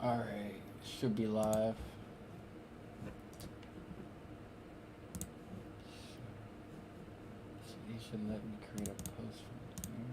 Alright, should be live. So you should let me create a post from here.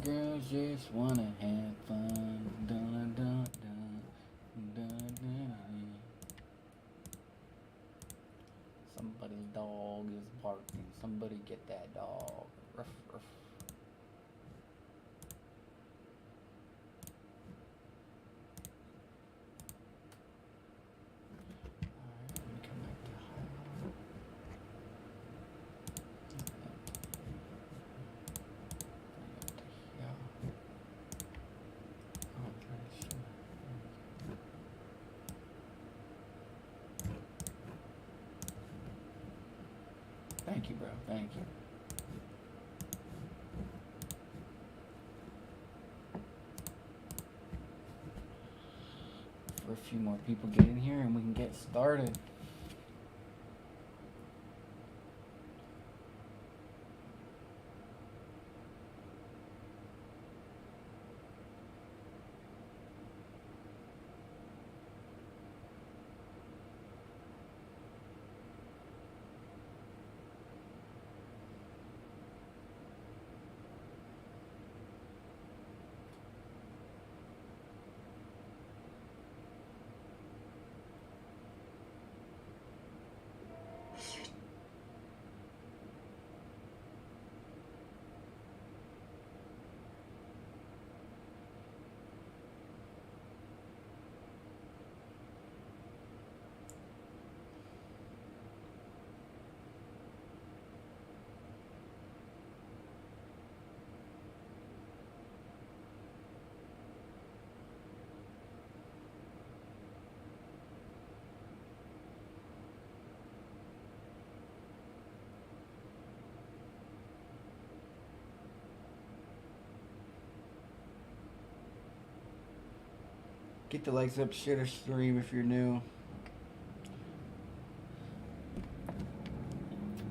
Girls just wanna have fun. Dun, dun, dun, dun, dun, dun. Somebody's dog is barking. Somebody get that dog. Ruff, ruff. Alright, let me come back to highlight. Thank you, bro. Thank you. For a few more people get in here and we can get started. Get the likes up, share the stream if you're new.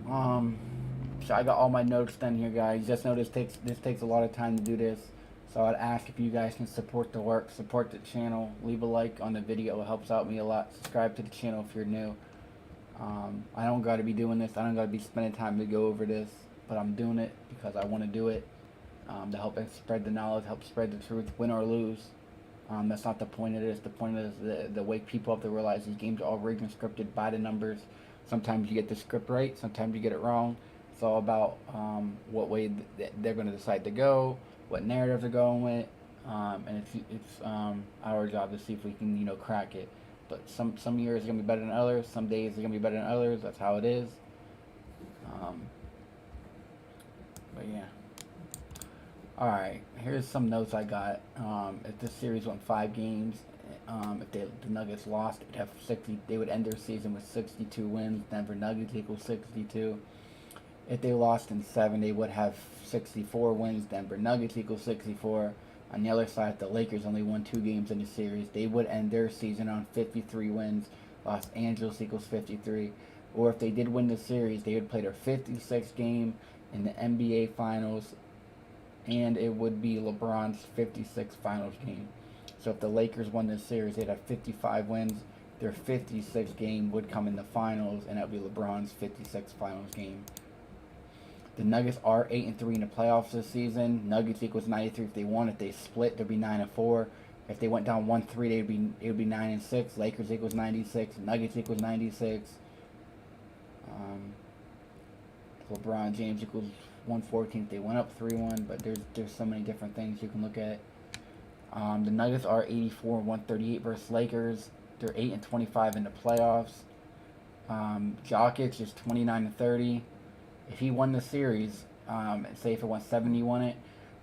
So I got all my notes done here, guys. Just know this takes a lot of time to do this. So I'd ask if you guys can support the work, support the channel, leave a like on the video. It helps out me a lot. Subscribe to the channel if you're new. I don't got to be doing this. I don't got to be spending time to go over this, but I'm doing it because I want to do it to help spread the knowledge, help spread the truth, win or lose. That's not the point of this. The point of this is to wake people up to realize these games are all rigged and scripted by the numbers. Sometimes you get the script right, sometimes you get it wrong. It's all about what way they're going to decide to go, what narrative they're going with, and it's our job to see if we can crack it. But some years are going to be better than others. Some days are going to be better than others. That's how it is. But yeah. Alright, here's some notes I got. If this series went 5 games, if the Nuggets lost, they would end their season with 62 wins. Denver Nuggets equals 62. If they lost in 7, they would have 64 wins. Denver Nuggets equals 64. On the other side, if the Lakers only won 2 games in the series, they would end their season on 53 wins. Los Angeles equals 53. Or if they did win the series, they would play their 56th game in the NBA Finals, and it would be LeBron's 56th finals game. So if the Lakers won this series, they'd have 55 wins. Their 56th game would come in the finals, and that would be LeBron's 56th finals game. The Nuggets are 8-3 in the playoffs this season. Nuggets equals 93 if they won. If they split, they'd be 9-4. If they went down 1-3, it would be 9-6. Lakers equals 96. Nuggets equals 96. LeBron James equals 114 if they went up 3-1. But there's so many different things you can look at. The Nuggets are 84-138 versus Lakers. They're 8-25 in the playoffs. Jokic is 29-30. If he won the series, say if it went 7, he won it.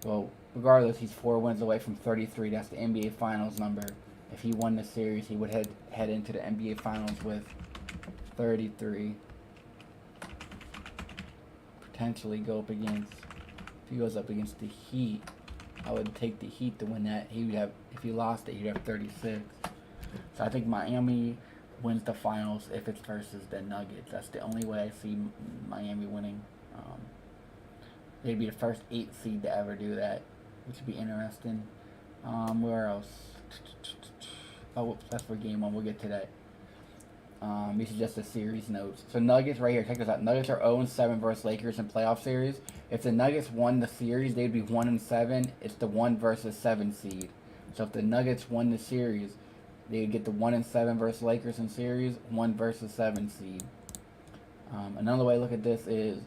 Well, regardless, he's 4 wins away from 33. That's the NBA Finals number. If he won the series, he would head into the NBA Finals with 33. Potentially go up against. If he goes up against the Heat, I would take the Heat to win that. He would have. If he lost it, he'd have 36. So I think Miami wins the finals if it's versus the Nuggets. That's the only way I see Miami winning. They'd be the first 8 seed to ever do that, which would be interesting. Where else? Oh, that's for game 1. We'll get to that. These are just the series notes. So Nuggets right here. Check this out. Nuggets are 0-7 versus Lakers in playoff series. If the Nuggets won the series, they'd be 1-7. It's the 1 versus 7 seed. So if the Nuggets won the series, they would get the 1-7 versus Lakers in series, 1 versus 7 seed. Another way to look at this is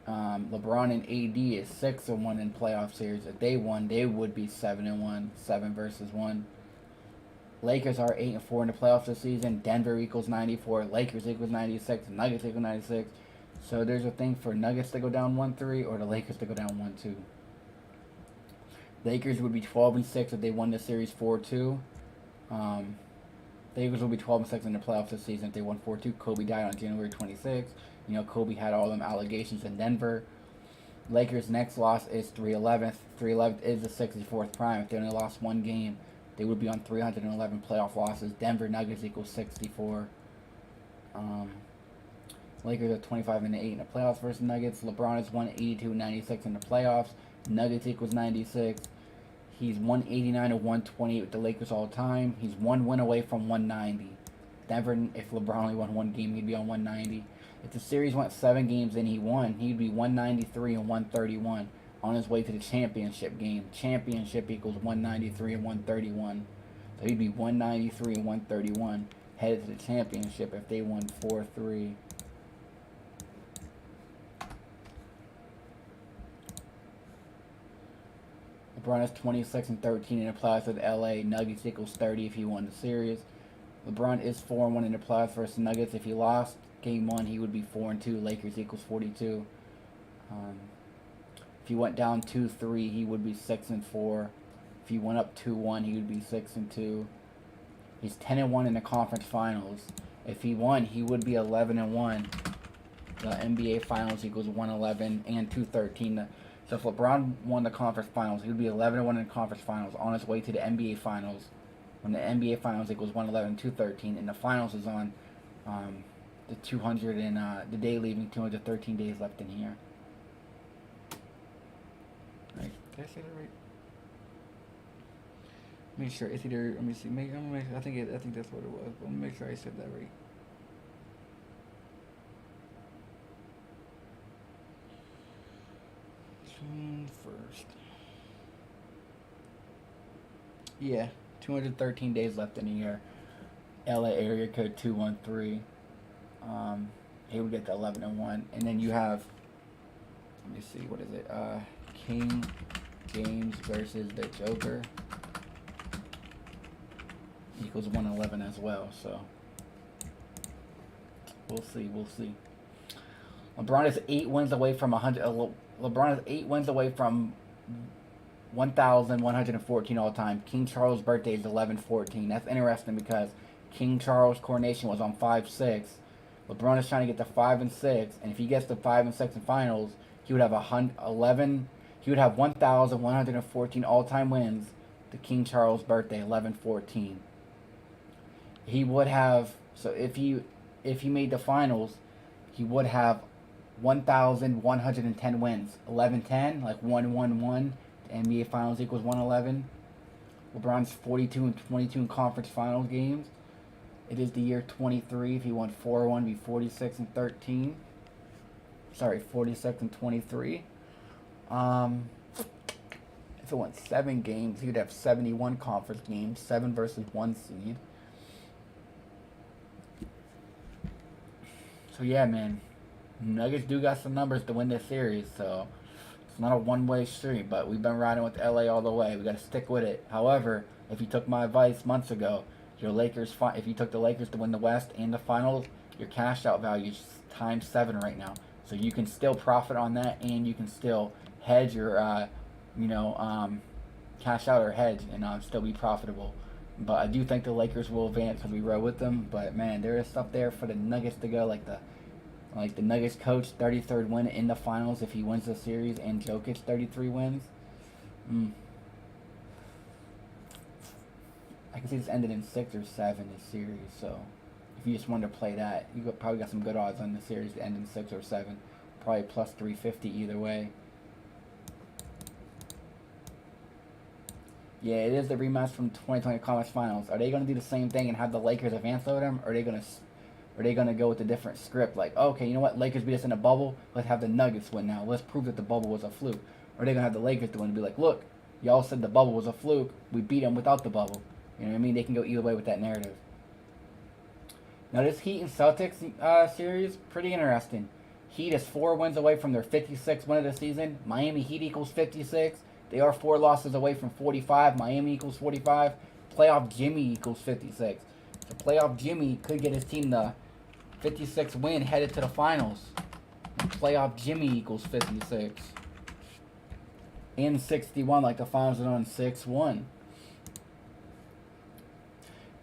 LeBron and AD is 6-1 in playoff series. If they won, they would be 7-1, 7 versus 1. Lakers are 8-4 in the playoffs this season. Denver equals 94. Lakers equals 96. Nuggets equals 96. So there's a thing for Nuggets to go down 1-3 or the Lakers to go down 1-2. Lakers would be 12-6 if they won the series 4-2. The Lakers will be 12-6 in the playoffs this season if they won 4-2. Kobe died on January 26th. You know, Kobe had all them allegations in Denver. Lakers' next loss is 311th. 311th is the 64th prime. If they only lost 1 game, they would be on 311 playoff losses. Denver Nuggets equals 64. Lakers are 25-8 in the playoffs versus Nuggets. LeBron is 182-96 in the playoffs. Nuggets equals 96. He's 189-128 with the Lakers all time. He's 1 win away from 190. Denver, if LeBron only won 1 game, he'd be on 190. If the series went 7 games and he won, he'd be 193-131 on his way to the championship game. Championship equals 193-131. So he'd be 193-131 headed to the championship if they won 4-3. LeBron is 26-13 in the playoffs with LA. Nuggets equals 30 if he won the series. LeBron is 4-1 in the playoffs versus Nuggets. If he lost game 1, he would be 4-2. Lakers equals 42. If he went down 2-3, he would be 6-4. If he went up 2-1, he would be 6-2. He's 10-1 in the conference finals. If he won, he would be 11-1. The NBA finals equals 111 and 213. So if LeBron won the conference finals, he would be 11-1 in the conference finals on his way to the NBA finals. When the NBA finals equals 111 and 213, and the finals is on the 200 and the day leaving 213 days left in here. Right? Did I say that right? Make sure it's either. Let me see. I think that's what it was. But let me make sure I said that right. June 1st. Yeah, 213 days left in the year. LA area code 213. He would get to 11-1, and then you have. Let me see. What is it? King James versus the Joker equals 111 as well. So we'll see. LeBron is 8 wins away from 100. LeBron is 8 wins away from 1,114 all time. King Charles' birthday is 11/14. That's interesting because King Charles' coronation was on 5/6. LeBron is trying to get to 5 and 6, and if he gets to 5 and 6 in finals, he would have 11. He would have 1,114 all-time wins. The King Charles' birthday, 11/14. He would have, so if he made the finals, he would have 1,110 wins. 11-10, like 1-1-1. The NBA Finals equals 111. LeBron's 42-22 in conference finals games. It is the year 23. If he won 4-1, it'd be 46-13. sorry, 46 and 23. If it went 7 games, he would have 71 conference games, 7 versus 1 seed. So yeah, man, Nuggets do got some numbers to win this series, so it's not a one-way street, but we've been riding with LA all the way. We got to stick with it. However, if you took my advice months ago, if you took the Lakers to win the West and the Finals, your cash out value is times 7 right now. So you can still profit on that, and you can still hedge your, cash out or hedge and still be profitable. But I do think the Lakers will advance because we rode with them. But man, there is stuff there for the Nuggets to go, like the Nuggets coach 33rd win in the finals if he wins the series, and Jokic 33 wins. I can see this ended in 6 or 7 this series. So if you just wanted to play that, you probably got some good odds on the series to end in 6 or 7. Probably plus 350 either way. Yeah, it is the rematch from 2020 Conference Finals. Are they going to do the same thing and have the Lakers advance over them? Or are they going to go with a different script? Like, okay, you know what? Lakers beat us in a bubble. Let's have the Nuggets win now. Let's prove that the bubble was a fluke. Or are they going to have the Lakers win and be like, look, y'all said the bubble was a fluke. We beat them without the bubble. You know what I mean? They can go either way with that narrative. Now, this Heat and Celtics series, pretty interesting. Heat is 4 wins away from their 56th win of the season. Miami Heat equals 56. They are 4 losses away from 45. Miami equals 45. Playoff Jimmy equals 56. So playoff Jimmy could get his team the 56 win headed to the finals. And playoff Jimmy equals 56. And 61 like the finals are on 6-1.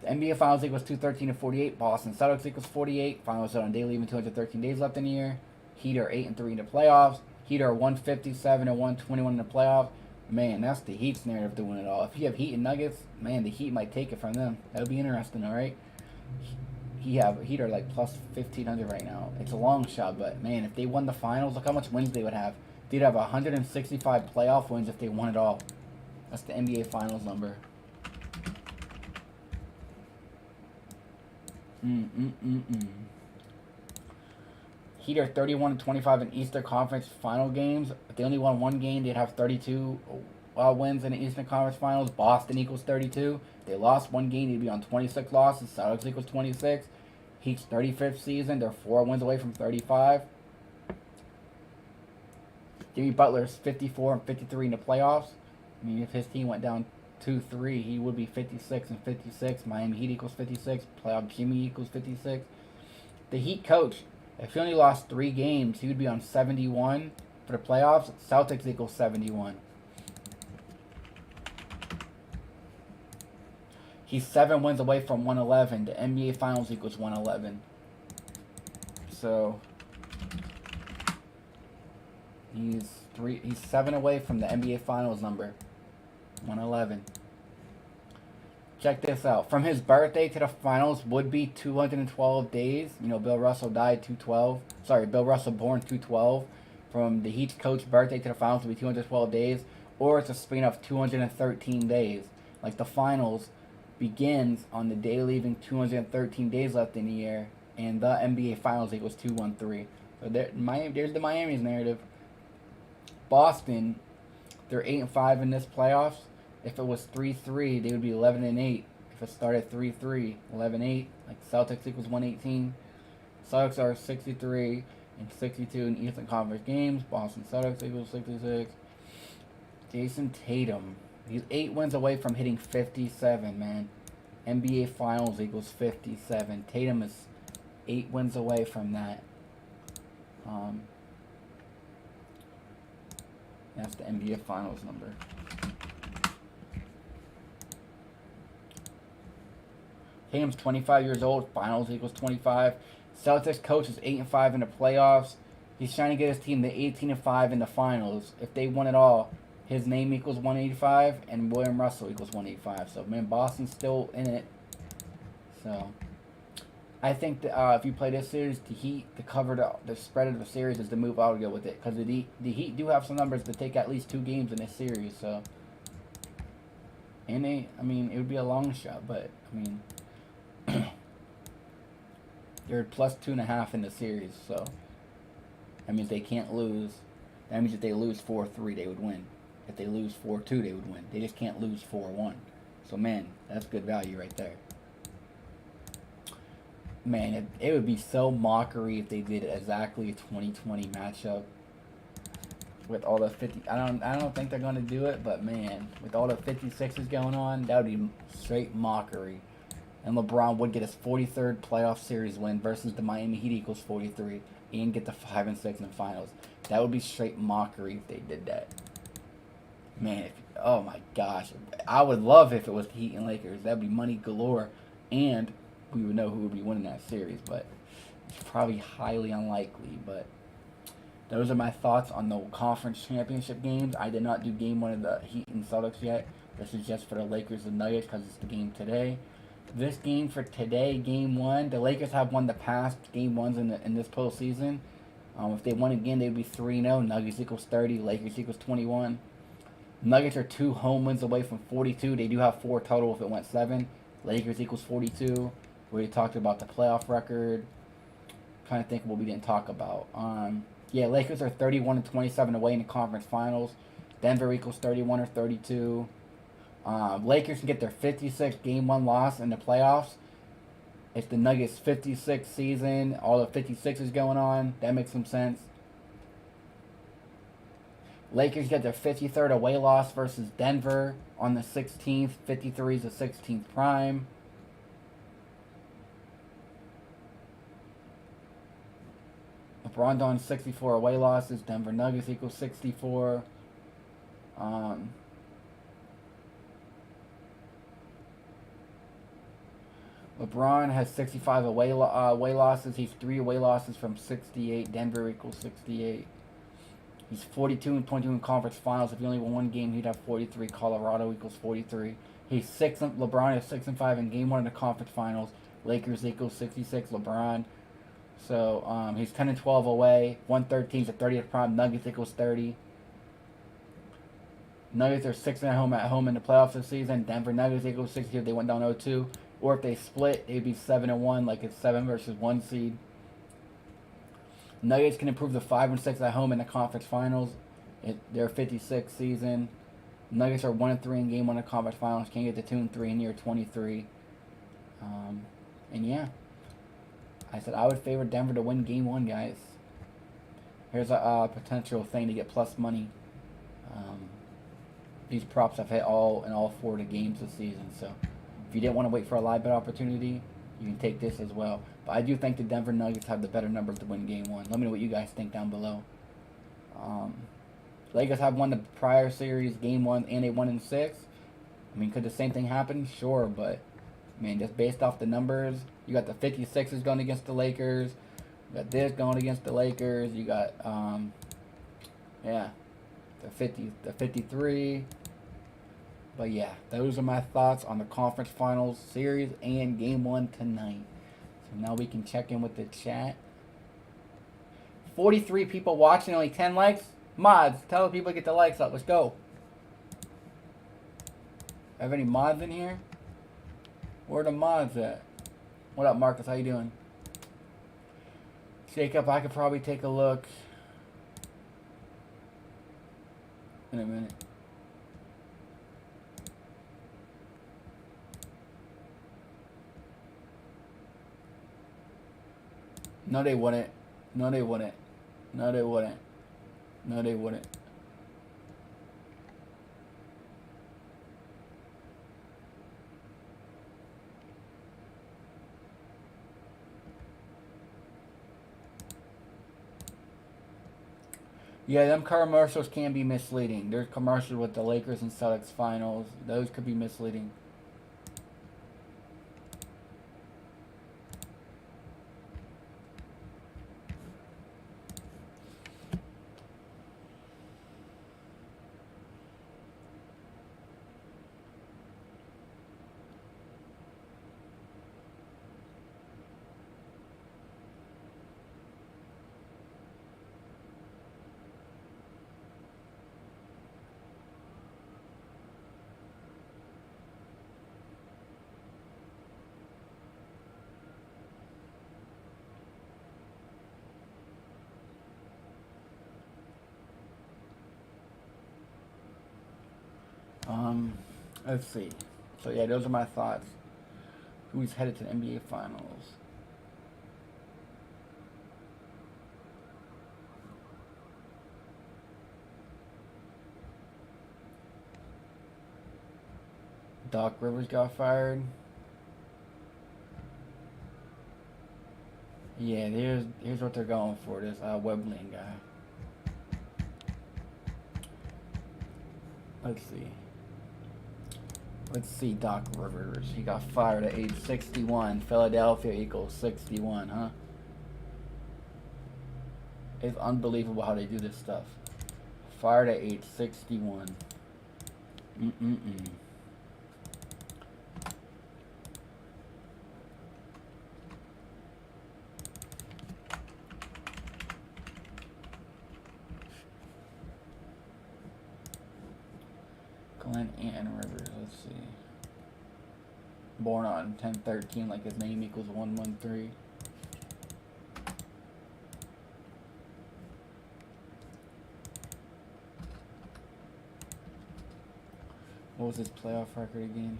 The NBA Finals equals 213 and 48. Boston Celtics equals 48. Finals are on day leaving 213 days left in the year. Heat are 8 and 3 in the playoffs. Heat are 157 and 121 in the playoffs. Man, that's the Heat's narrative to win it all. If you have Heat and Nuggets, man, the Heat might take it from them. That would be interesting, all right? Heat are like plus 1,500 right now. It's a long shot, but man, if they won the finals, look how much wins they would have. They'd have 165 playoff wins if they won it all. That's the NBA Finals number. Heat are 31 and 25 in Eastern Conference final games. If they only won 1 game, they'd have 32 wins in the Eastern Conference Finals. Boston equals 32. If they lost 1 game, they'd be on 26 losses. Celtics equals 26. Heat's 35th season. They're 4 wins away from 35. Jimmy Butler's 54 and 53 in the playoffs. I mean, if his team went down 2-3, he would be 56 and 56. Miami Heat equals 56. Playoff Jimmy equals 56. The Heat coach, if he only lost 3 games, he would be on 71 for the playoffs. Celtics equals 71. He's 7 wins away from 111. The NBA Finals equals 111. So he's 7 away from the NBA Finals number. 111. Check this out. From his birthday to the finals would be 212 days. You know, Bill Russell died 212. Sorry, Bill Russell born 212. From the Heat's coach birthday to the finals would be 212 days. Or it's a span of 213 days. Like the finals begins on the day leaving 213 days left in the year. And the NBA Finals equals 213. So there's the Miami's narrative. Boston, they're 8 and 5 in this playoffs. If it was 3-3, they would be 11 and 8. If it started 3-3, 11-8, like Celtics equals 118. Celtics are 63 and 62 in Eastern Conference games. Boston Celtics equals 66. Jason Tatum, he's 8 wins away from hitting 57, man. NBA Finals equals 57. Tatum is 8 wins away from that. That's the NBA Finals number. Tatum's 25 years old. Finals equals 25. Celtics coach is 8 and 5 in the playoffs. He's trying to get his team to 18 and 5 in the finals. If they won it all, his name equals 185 and William Russell equals 185. So man, Boston's still in it. So I think that if you play this series, the Heat to cover the spread of the series is the move I would go with it, because the Heat do have some numbers to take at least 2 games in this series. So, and I mean, it would be a long shot, but I mean, they're plus 2.5 in the series. So That means they can't lose. That means if they lose 4-3, they would win. If they lose 4-2, they would win. They just can't lose 4-1. So, man, that's good value right there. Man, it would be so mockery if they did exactly a 2020 matchup with all the 50. I don't think they're gonna do it, but man, with all the 56s going on, that would be straight mockery. And LeBron would get his 43rd playoff series win versus the Miami Heat equals 43 and get the 5 and 6 in the finals. That would be straight mockery if they did that. Man, oh my gosh, I would love if it was the Heat and Lakers. That'd be money galore, and we would know who would be winning that series, but it's probably highly unlikely. But those are my thoughts on the conference championship games. I did not do game one of the Heat and Celtics yet. This is just for the Lakers and Nuggets because it's the game today. This game for today, game one, the Lakers have won the past game ones in this postseason. If they won again, they'd be 3-0. Nuggets equals 30. Lakers equals 21. Nuggets are 2 home wins away from 42. They do have 4 total if it went 7. Lakers equals 42. We already talked about the playoff record. Trying to think of what we didn't talk about. Yeah, Lakers are 31 and 27 away in the conference finals. Denver equals 31 or 32. Lakers can get their 56th game 1 loss in the playoffs. It's the Nuggets' 56th season. All the 56 is going on. That makes some sense. Lakers get their 53rd away loss versus Denver on the 16th. 53 is the 16th prime. LeBron on 64 away losses. Denver Nuggets equals 64. LeBron has 65 away losses. He's 3 away losses from 68. Denver equals 68. He's 42 and 22 in conference finals. If he only won 1 game, he'd have 43. Colorado equals 43. He's LeBron is 6 and 5 in game 1 in the conference finals. Lakers equals 66. LeBron. So he's 10 and 12 away. 113 is the 30th prime. Nuggets equals 30. Nuggets are 6 at home in the playoffs this season. Denver Nuggets equals 60 if they went down 0-2. Or if they split, they'd be 7-1, like it's 7 versus 1 seed. Nuggets can improve the 5 and 6 at home in the conference finals. Their 56th season. Nuggets are 1 and 3 in game 1 of conference finals. Can't get to 2 and 3 in year 23. And yeah, I said I would favor Denver to win game 1, guys. Here's a potential thing to get plus money. These props I've hit in all 4 of the games this season. So if you didn't want to wait for a live bet opportunity, you can take this as well. But I do think the Denver Nuggets have the better numbers to win game 1. Let me know what you guys think down below. Lakers have won the prior series game 1 and they won in 6. I mean, could the same thing happen? Sure, but I mean, just based off the numbers, you got the 56ers going against the Lakers. You got this going against the Lakers. You got yeah, the 53. But yeah, those are my thoughts on the conference finals series and game 1 tonight. So now we can check in with the chat. 43 people watching, only 10 likes. Mods, tell the people to get the likes up. Let's go. Have any mods in here? Where are the mods at? What up, Marcus? How you doing? Jacob, I could probably take a look in a minute. No, they wouldn't. No, they wouldn't. No, they wouldn't. No, they wouldn't. Yeah, them commercials can be misleading. There's commercials with the Lakers and Celtics finals. Those could be misleading. Um, let's see. So yeah, those are my thoughts. Who's headed to the NBA Finals? Doc Rivers got fired. Yeah, here's what they're going for. This Webling guy. Let's see. Let's see, Doc Rivers. He got fired at age 61. Philadelphia equals 61, huh? It's unbelievable how they do this stuff. Fired at age 61. Mm-mm-mm. Glenn Ann Rivers, let's see. Born on 10/13, like his name equals 113. What was his playoff record again?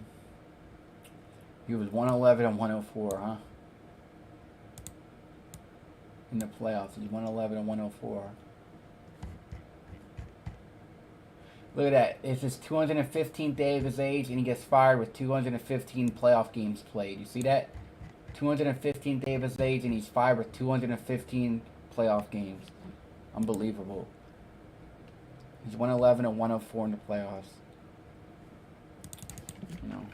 He was 111 and 104, huh? In the playoffs, he's 111 and 104. Look at that. It's his 215th day of his age, and he gets fired with 215 playoff games played. You see that? 215th day of his age, and he's fired with 215 playoff games. Unbelievable. He's 111 and 104 in the playoffs. You know.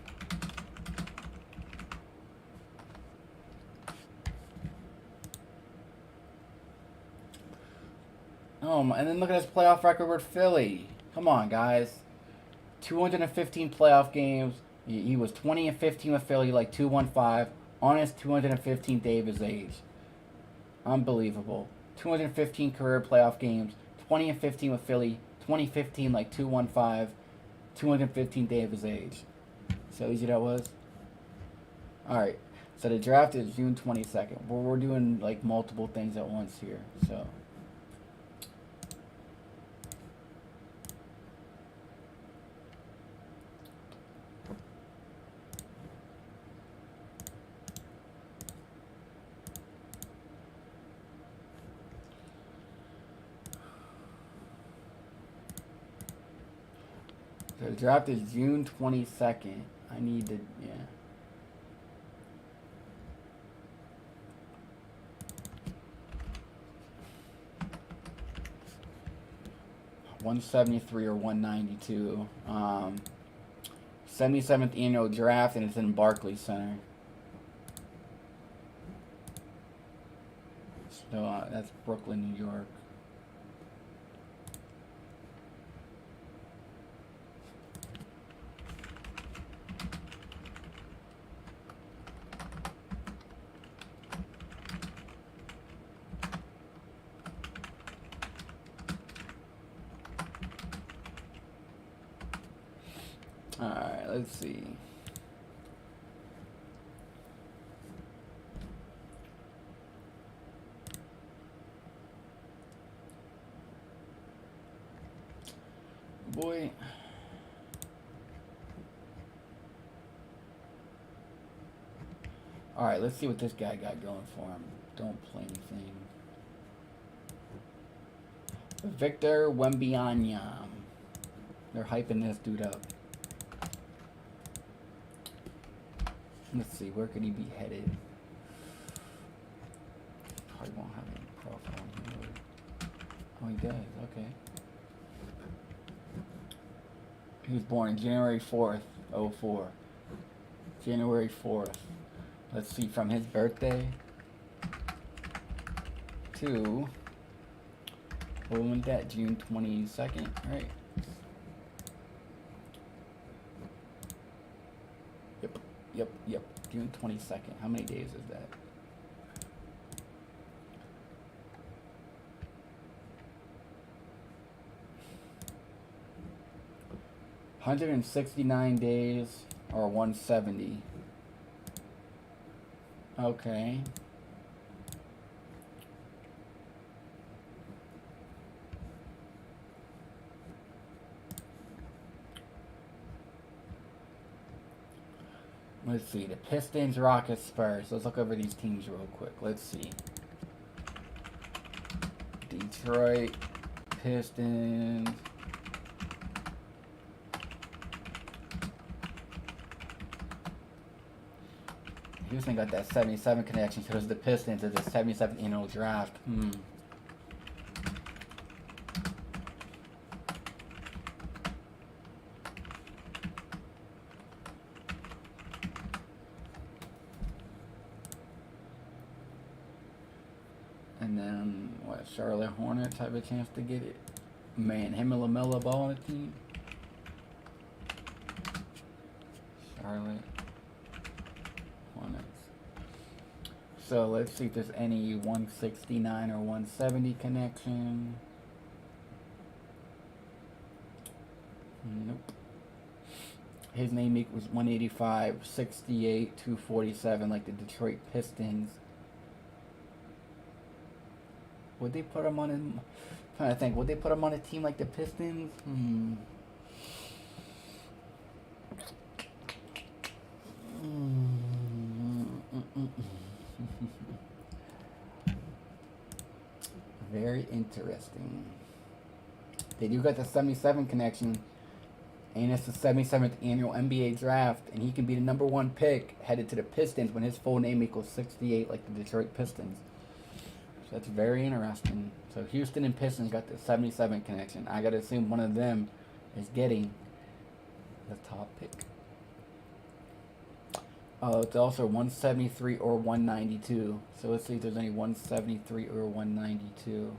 Oh, and then look at his playoff record with Philly. Come on, guys. 215 playoff games. He was 20 and 15 with Philly, like 215, on his 215th day of his age. Unbelievable. 215 career playoff games. 20 and 15 with Philly. 2015, like 215. 215th day of his age. See how easy that was? Alright. So the draft is June 22nd. We're doing like multiple things at once here. So. The draft is June 22nd. I need to, yeah. $173 or $192. 77th annual draft, and it's in Barclays Center. So that's Brooklyn, New York. Alright, let's see. Boy. Alright, let's see what this guy got going for him. Don't play anything. Victor Wembanyama. They're hyping this dude up. Let's see, where could he be headed? Probably won't have any profile on him. Oh, he does, okay. He was born January 4th, 04. January 4th. Let's see, from his birthday to, what was that, June 22nd, right? Yep, June 22nd. How many days is that? $169 days or 170. Okay. Let's see. The Pistons, Rockets, Spurs. Let's look over these teams real quick. Let's see. Detroit, Pistons. Houston got that 77 connection, so it's the Pistons at the 77th annual draft. And then, what, Charlotte Hornets have a chance to get it? Man, him and LaMelo Ball on the team. Charlotte Hornets. So let's see if there's any 169 or 170 connection. Nope. His name equals 185, 68, 247, like the Detroit Pistons. Would they put him on? I'm trying to think. Would they put him on a team like the Pistons? Very interesting. They do got the 77 connection, and it's the 77th annual NBA draft, and he can be the #1 pick headed to the Pistons when his full name equals 68, like the Detroit Pistons. So that's very interesting. So Houston and Pistons got the 77 connection. I gotta assume one of them is getting the top pick. It's also 173 or 192. So let's see if there's any 173 or 192.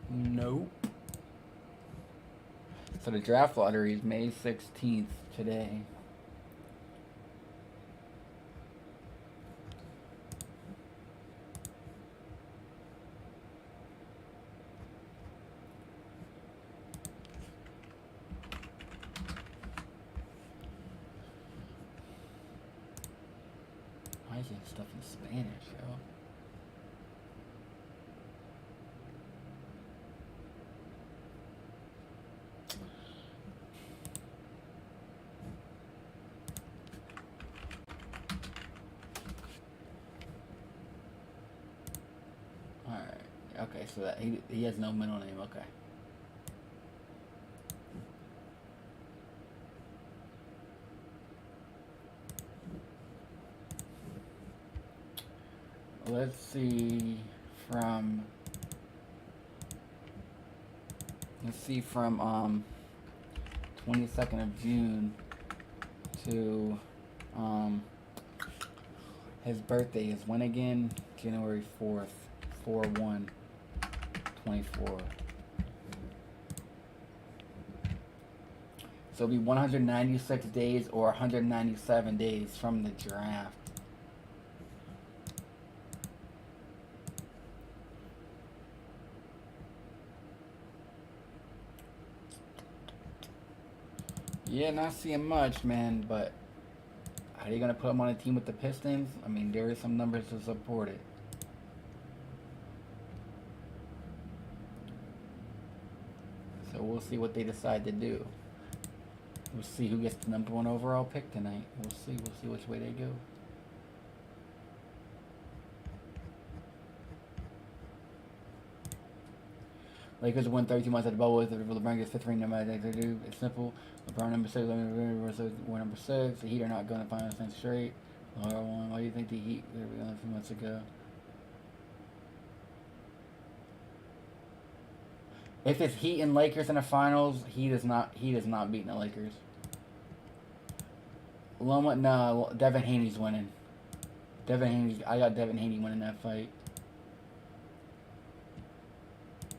Nope. So the draft lottery is May 16th today. Why is that stuff in Spanish, yo? Alright. Okay, so that he has no middle name, okay. Let's see from 22nd of June to his birthday is when again? January 4th, 4/1/24. So it'll be 196 days or 197 days from the draft. Yeah, not seeing much, man, but are they going to put him on a team with the Pistons? I mean, there is some numbers to support it. So we'll see what they decide to do. We'll see who gets the #1 overall pick tonight. We'll see which way they go. Lakers win 32 months at the bubble. If LeBron gets 5th ring, no matter what they do, it's simple. LeBron #6, we're #6. The Heat are not going to finals 10 straight. Why do you think the Heat were a few months ago? If it's Heat and Lakers in the finals, Heat is not beating the Lakers. No, Devin Haney's winning. I got Devin Haney winning that fight.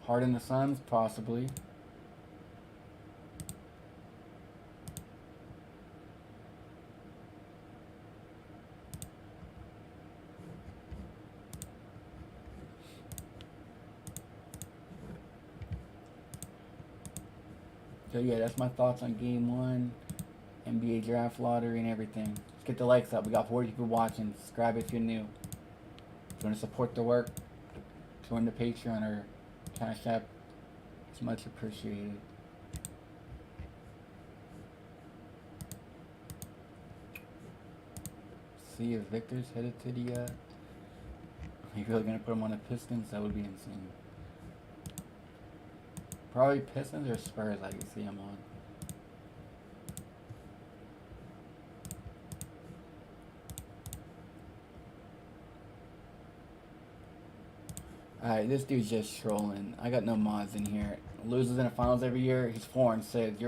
Harden the Suns, possibly. So yeah, that's my thoughts on Game 1, NBA Draft Lottery, and everything. Let's get the likes up. We got 40 people watching. Subscribe if you're new. If you want to support the work, join the Patreon or Cash App. It's much appreciated. see if Victor's headed to the. Are you really gonna put him on the Pistons? That would be insane. Probably Pistons or Spurs. I could see him on. Alright, this dude's just trolling. I got no mods in here. Loses in the finals every year. He's 4-6.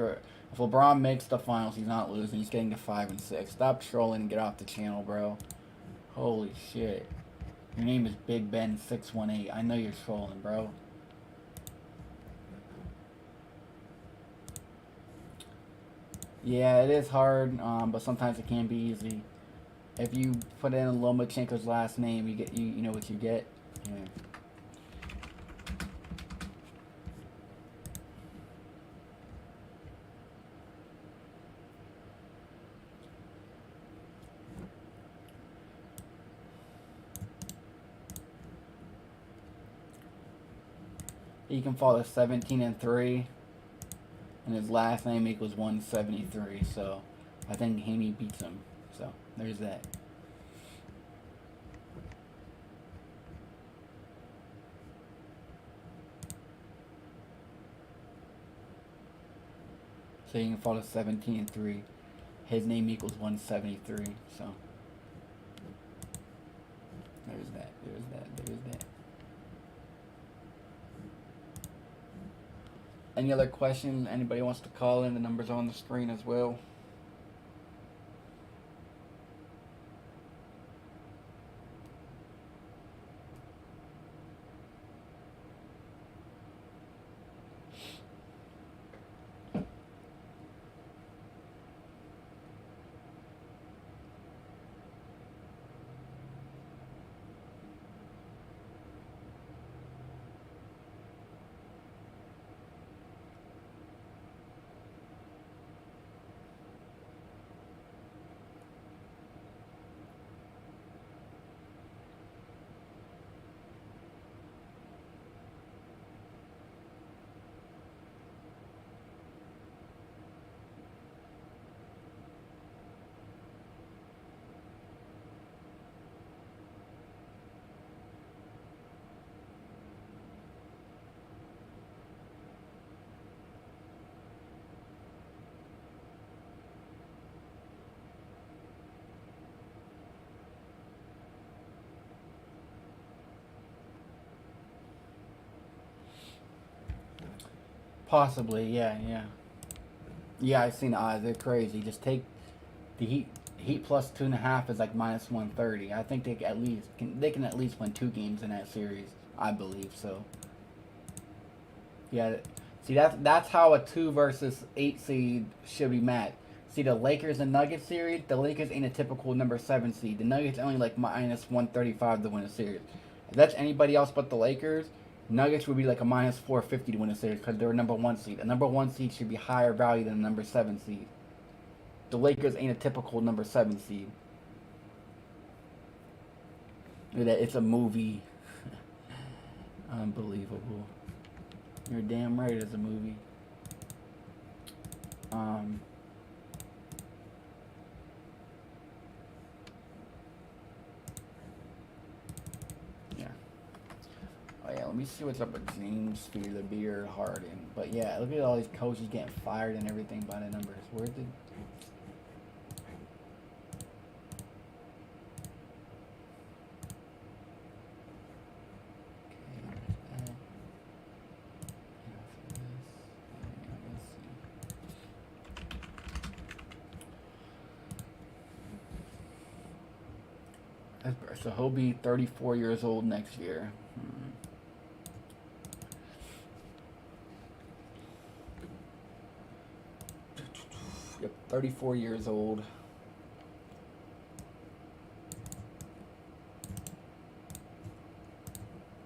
If LeBron makes the finals, he's not losing. He's getting to 5-6. Stop trolling and get off the channel, bro. Holy shit. Your name is Big Ben 618. I know you're trolling, bro. Yeah, it is hard, but sometimes it can be easy. If you put in Lomachenko's last name, you know what you get. Yeah. He can fall to 17-3, and his last name equals 173. So I think Haney beats him. So there's that. So he can fall to 17-3. His name equals 173. So there's that. There's that. There's that. Any other questions? Anybody wants to call in? The number's on the screen as well. Possibly, yeah. Yeah, I've seen the odds. They're crazy. Just take the Heat. Heat plus 2.5 is like minus 130. I think they can at least win 2 games in that series. I believe so. Yeah. See, that's how a 2 versus 8 seed should be matched. See, the Lakers and Nuggets series, the Lakers ain't a typical number 7 seed. The Nuggets only like minus 135 to win a series. If that's anybody else but the Lakers, Nuggets would be like a minus 450 to win a series because they're a number 1 seed. A number 1 seed should be higher value than a number 7 seed. The Lakers ain't a typical number 7 seed. It's a movie. Unbelievable. You're damn right it's a movie. Yeah. Oh yeah, let me see what's up with James Fear the Beard Harden. But yeah, look at all these coaches getting fired and everything by the numbers. Where did so he'll be 34 years old next year. Yep, 34 years old.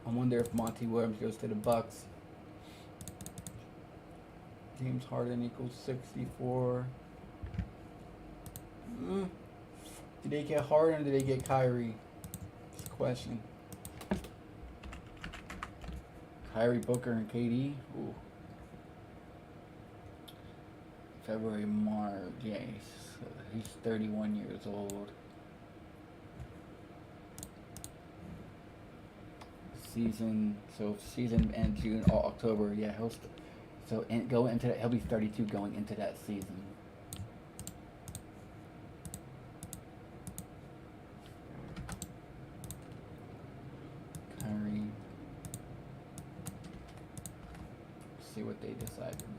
I wonder if Monty Williams goes to the Bucks. James Harden equals 64. Did they get Harden or did they get Kyrie? That's the question. Kyrie, Booker, and KD? Ooh. February, March. Yeah, he's 31 years old. season. So season ends June or October. Yeah, go into that. He'll be 32 going into that season. Kyrie. See what they decide to do.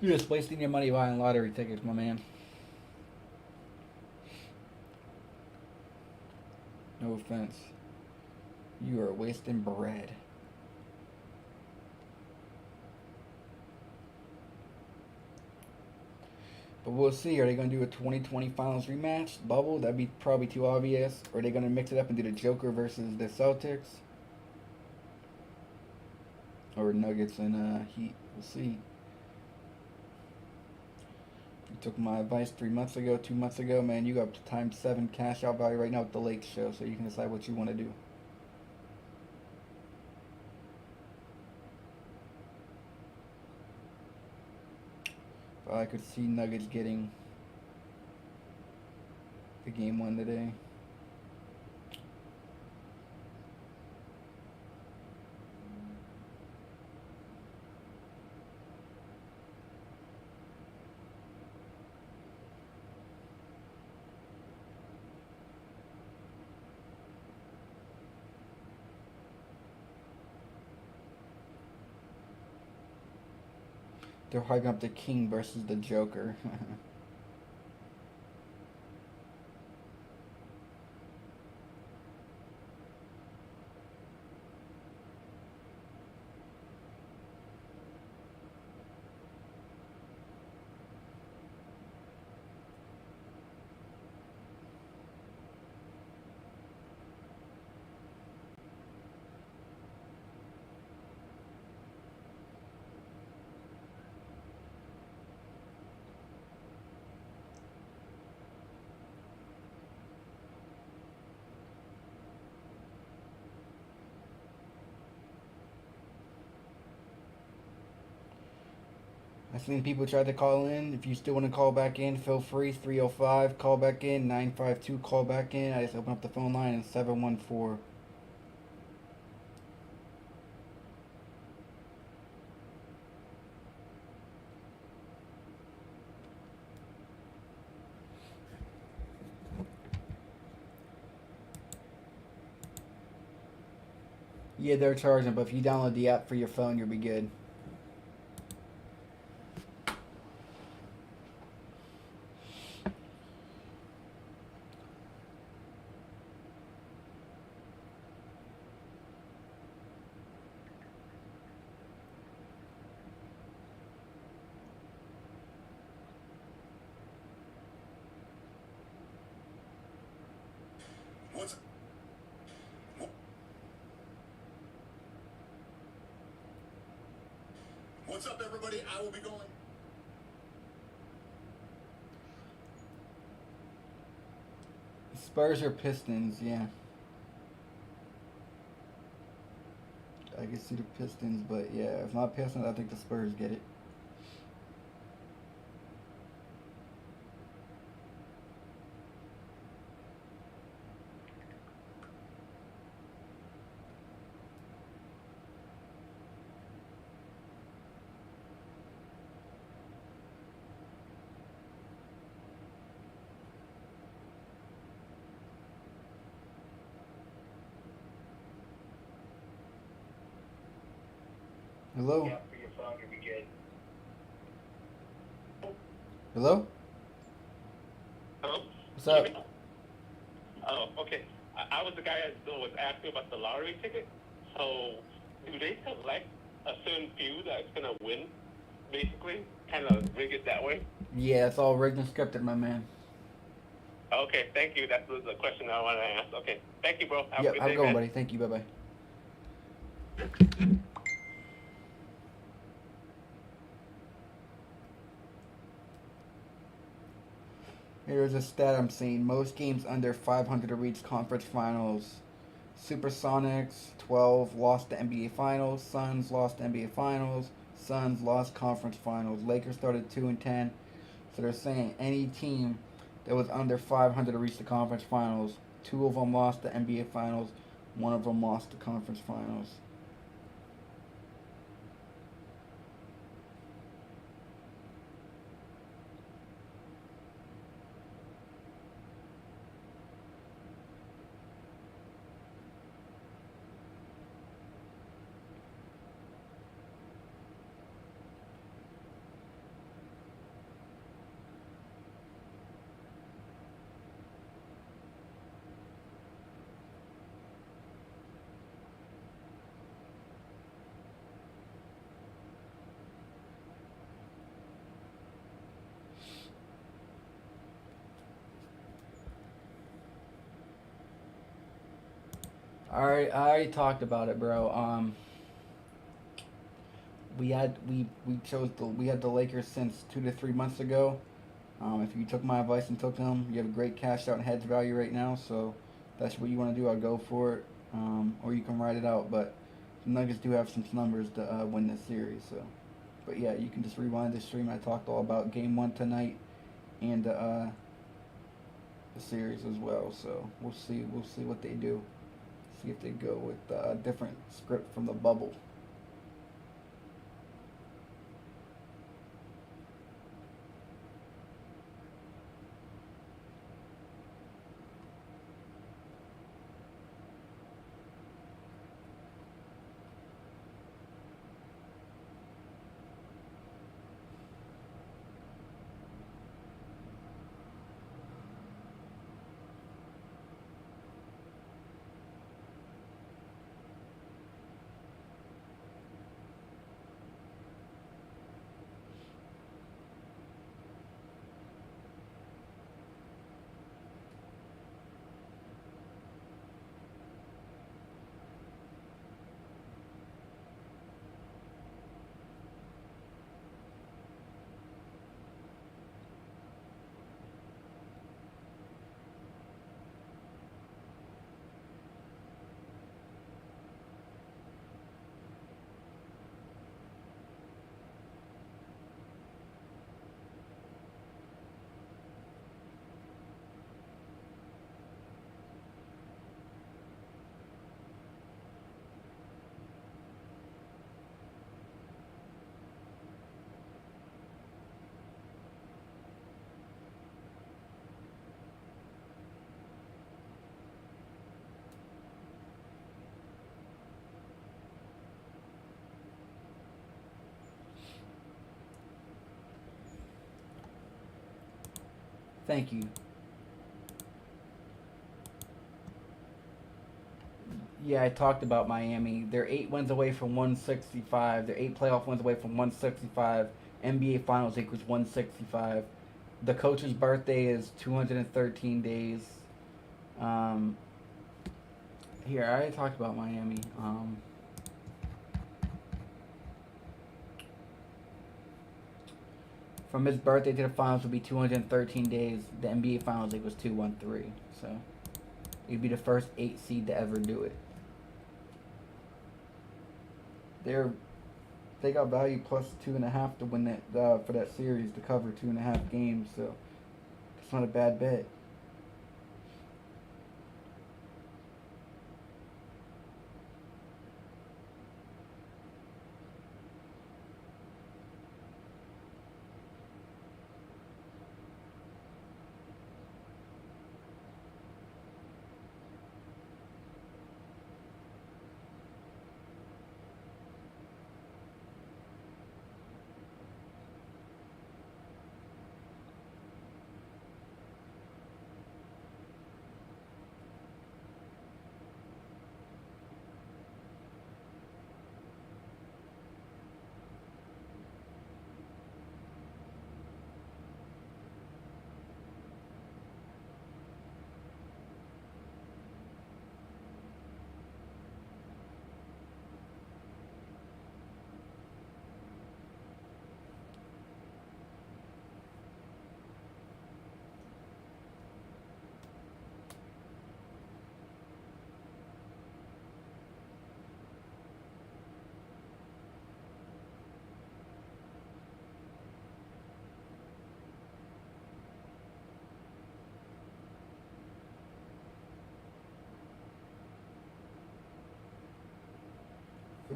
You're just wasting your money buying lottery tickets, my man. No offense. You are wasting bread. But we'll see. Are they going to do a 2020 Finals rematch? Bubble? That'd be probably too obvious. Or are they going to mix it up and do the Joker versus the Celtics? Or Nuggets and Heat? We'll see. You took my advice 3 months ago, 2 months ago. Man, you got ×7 cash out value right now with the Lake Show. So you can decide what you want to do. But I could see Nuggets getting the game 1 today. They're hyping up the King versus the Joker. I've seen people try to call in. If you still want to call back in, feel free. 305, call back in. 952, call back in. I just open up the phone line and 714. Yeah, they're charging, but if you download the app for your phone, you'll be good. What's up, everybody? I will be going. Spurs or Pistons, yeah. I can see the Pistons, but yeah, if not Pistons, I think the Spurs get it. Hello? Yeah, for your phone, you'll be good. Hello? Hello? What's up? Oh, okay. I was the guy that was asking about the lottery ticket. So, do they select a certain few that's going to win, basically? Kind of rig it that way? Yeah, it's all rigged and scripted, my man. Okay, thank you. That was the question I wanted to ask. Okay, thank you, bro. Have a Yep, good have a day, good one, man. buddy. Thank you. Bye-bye. Here's a stat I'm seeing. Most games under 500 to reach conference finals. Supersonics, 12, lost the NBA Finals. Suns lost the NBA Finals. Suns lost conference finals. Lakers started 2-10. So they're saying any team that was under 500 to reach the conference finals. Two of them lost the NBA finals. One of them lost the conference finals. I already talked about it, bro. We had the Lakers since 2 to 3 months ago. If you took my advice and took them, you have a great cash out and heads value right now. So that's what you want to do. I'll go for it, or you can ride it out. But the Nuggets do have some numbers to win this series. So, but yeah, you can just rewind the stream. I talked all about Game 1 tonight and the series as well. So we'll see. We'll see what they do. See if they go with a different script from the bubble. Thank you. Yeah, I talked about Miami. They're 8 wins away from 165. They're 8 playoff wins away from 165. NBA Finals equals 165. The coach's birthday is 213 days. Um, Here, I already talked about Miami. From his birthday to the finals would be 213 days. The NBA Finals equals 213. So he'd be the first 8 seed to ever do it. They got value plus 2.5 to win that for that series to cover 2.5 games. So it's not a bad bet.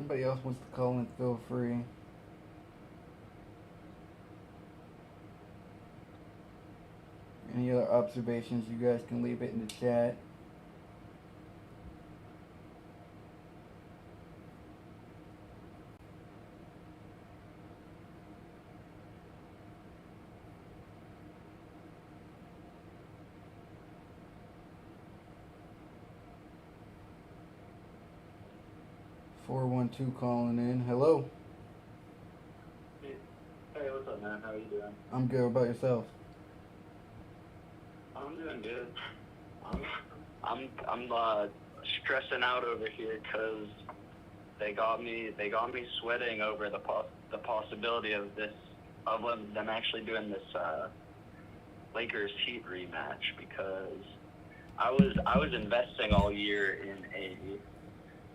Anybody else wants to call in, feel free. Any other observations, you guys can leave it in the chat. Four 412 calling in. Hello. Hey, what's up, man? How you doing? I'm good. What about yourself? I'm doing good. I'm stressing out over here because they got me sweating over the possibility of them actually doing this Lakers Heat rematch, because I was investing all year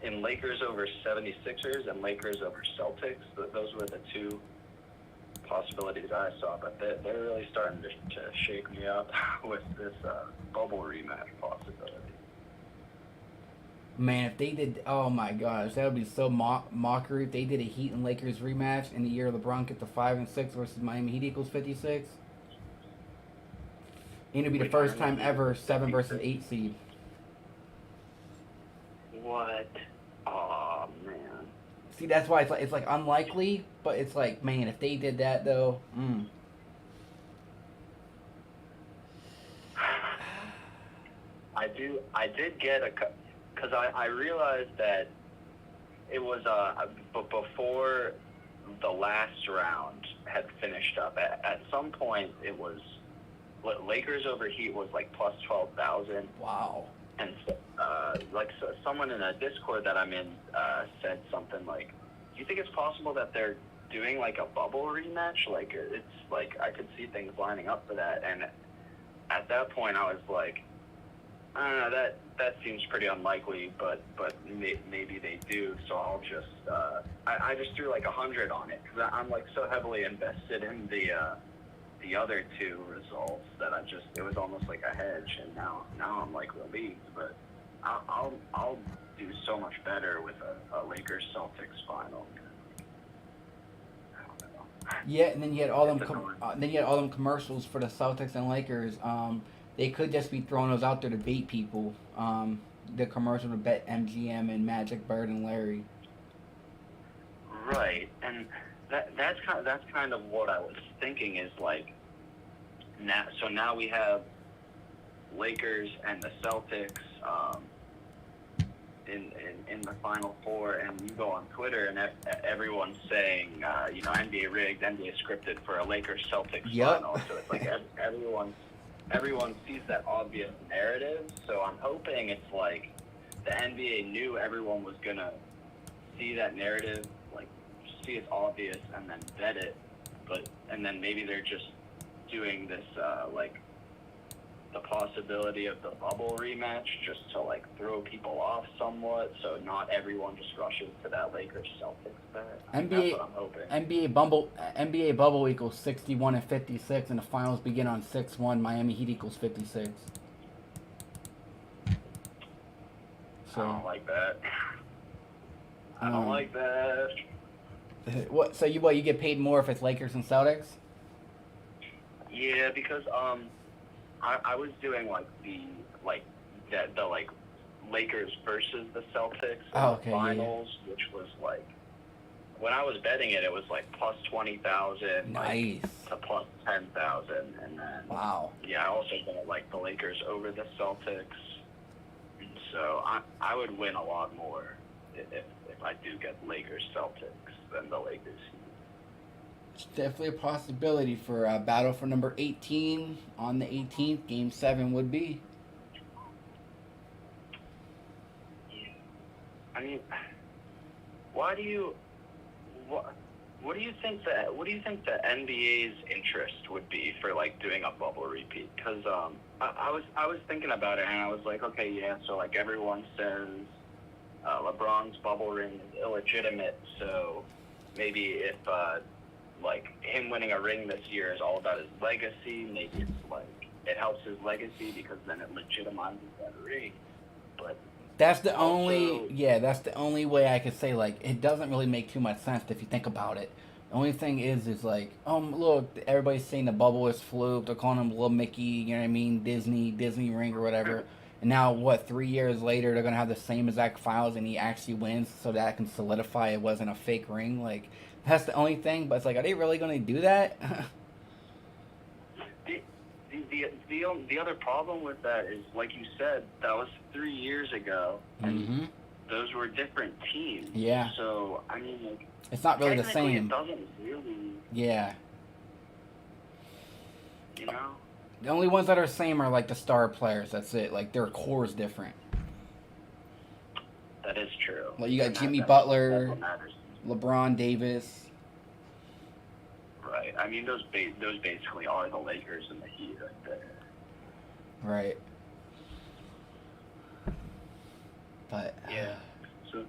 in Lakers over 76ers and Lakers over Celtics. Those were the two possibilities I saw, but they're really starting to shake me up with this bubble rematch possibility. Man, if they did, oh my gosh, that would be so mockery if they did a Heat and Lakers rematch in the year LeBron get the 5 and 6 versus Miami Heat equals 56. And it'd be the first time ever 7 versus 8 seed. What? Oh man. See, that's why it's like unlikely, but it's like, man, if they did that though, I did get because I realized that it was before the last round had finished up. At some point, it was Lakers over Heat was like plus 12,000. Wow. And someone in a Discord that I'm in said something like, "Do you think it's possible that they're doing like a bubble rematch? Like it's like I could see things lining up for that." And at that point, I was like, I don't know, that seems pretty unlikely, but maybe they do. So I'll just I just threw like 100 on it because I'm like so heavily invested in the other two results that it was almost like a hedge, and now I'm like relieved. But I'll do so much better with a Lakers Celtics final. I don't know. Yeah, and then you had all them commercials for the Celtics and Lakers. They could just be throwing those out there to bait people. The commercial to bet MGM and Magic, Bird, and Larry. Right, and that's kind of what I was thinking is like. Now we have Lakers and the Celtics in the Final Four, and you go on Twitter and everyone's saying NBA rigged, NBA scripted for a Lakers Celtics final. So it's like everyone sees that obvious narrative. So I'm hoping it's like the NBA knew everyone was gonna see that narrative, like see it's obvious and then bet it, and then maybe they're just doing this like the possibility of the bubble rematch just to like throw people off somewhat, so not everyone just rushes to that Lakers Celtics bet. That's what I'm hoping. NBA bubble equals 61 and 56, and the finals begin on 6-1. Miami Heat equals 56. So I don't like that. I don't like that. What? So you get paid more if it's Lakers and Celtics? Yeah, because I was doing like the Lakers versus the Celtics in the finals, which was like when I was betting it was like plus 20,000, nice, to plus 10,000, and then I also bet like the Lakers over the Celtics, so I would win a lot more if I do get Lakers Celtics than the Lakers. It's definitely a possibility for a battle for number 18 on the 18th. Game 7 would be. I mean, what do you think the NBA's interest would be for like doing a bubble repeat? Because I was thinking about it and I was like, okay, yeah, so like everyone says LeBron's bubble ring is illegitimate, so maybe if like him winning a ring this year is all about his legacy, maybe it's like it helps his legacy because then it legitimizes that ring. But That's the Also- that's the only way I could say, like, it doesn't really make too much sense if you think about it. The only thing is like, look, everybody's saying the bubble is fluke. They're calling him Little Mickey, you know what I mean? Disney ring or whatever. And now, what, 3 years later, they're going to have the same exact files and he actually wins so that can solidify it wasn't a fake ring? Like, that's the only thing. But it's like, are they really going to do that? The other problem with that is, like you said, that was 3 years ago, and those were different teams. Yeah. So I mean, like, it's not really the technically same. It doesn't really. Yeah. You know. The only ones that are the same are like the star players. That's it. Like their core is different. That is true. Like you got And Jimmy that's Butler, what matters. LeBron Davis. Right. I mean, those basically are the Lakers and the Heat right there. Right. But Yeah. So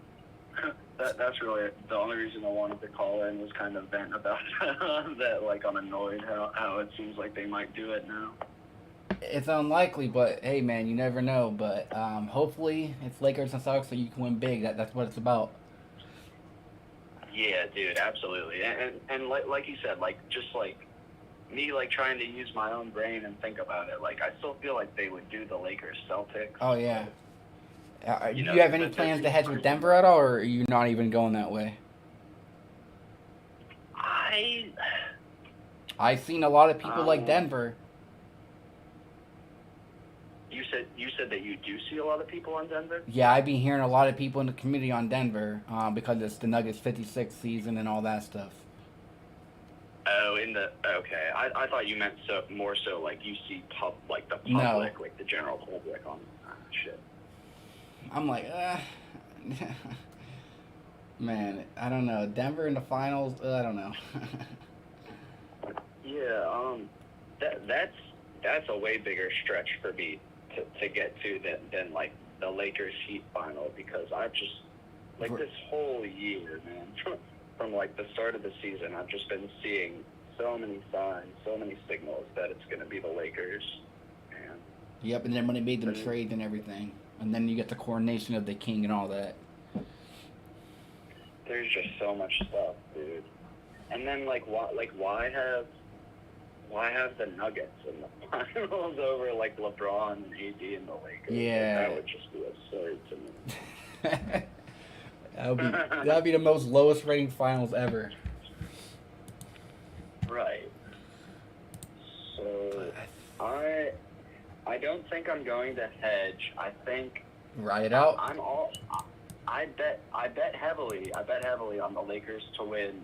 that's really the only reason I wanted to call in, was kind of vent about that. Like, I'm annoyed how it seems like they might do it now. it's unlikely, but hey, man, you never know. But hopefully it's Lakers and Celtics so you can win big. That's what it's about. Yeah, dude, absolutely. And like you said, like, just like me, like, trying to use my own brain and think about it, like, I still feel like they would do the Lakers Celtics. Oh yeah. Do You know, you have any but plans to there's- hedge with Denver at all, or are you not even going that way? I've seen a lot of people like Denver. You said that you do see a lot of people on Denver? Yeah, I've been hearing a lot of people in the community on Denver because it's the Nuggets 56th season and all that stuff. Oh, okay. I thought you meant more so like you see the public, No. like the general public on shit. I'm like, man, I don't know. Denver in the finals, I don't know. Yeah, that's a way bigger stretch for me to get to than like the Lakers Heat final, because I just like this whole year, man, from like the start of the season, I've just been seeing so many signs, so many signals that it's going to be the Lakers. And Yep, and then when they made them trades and everything, and then you get the coronation of the king and all that. there's just so much stuff, dude. And then why have the Nuggets in the finals over like LeBron and AD and the Lakers? Yeah. That would just be absurd to me. That'd be the most lowest rating finals ever. Right. So I don't think I'm going to hedge. I think Ride it out. I bet heavily on the Lakers to win.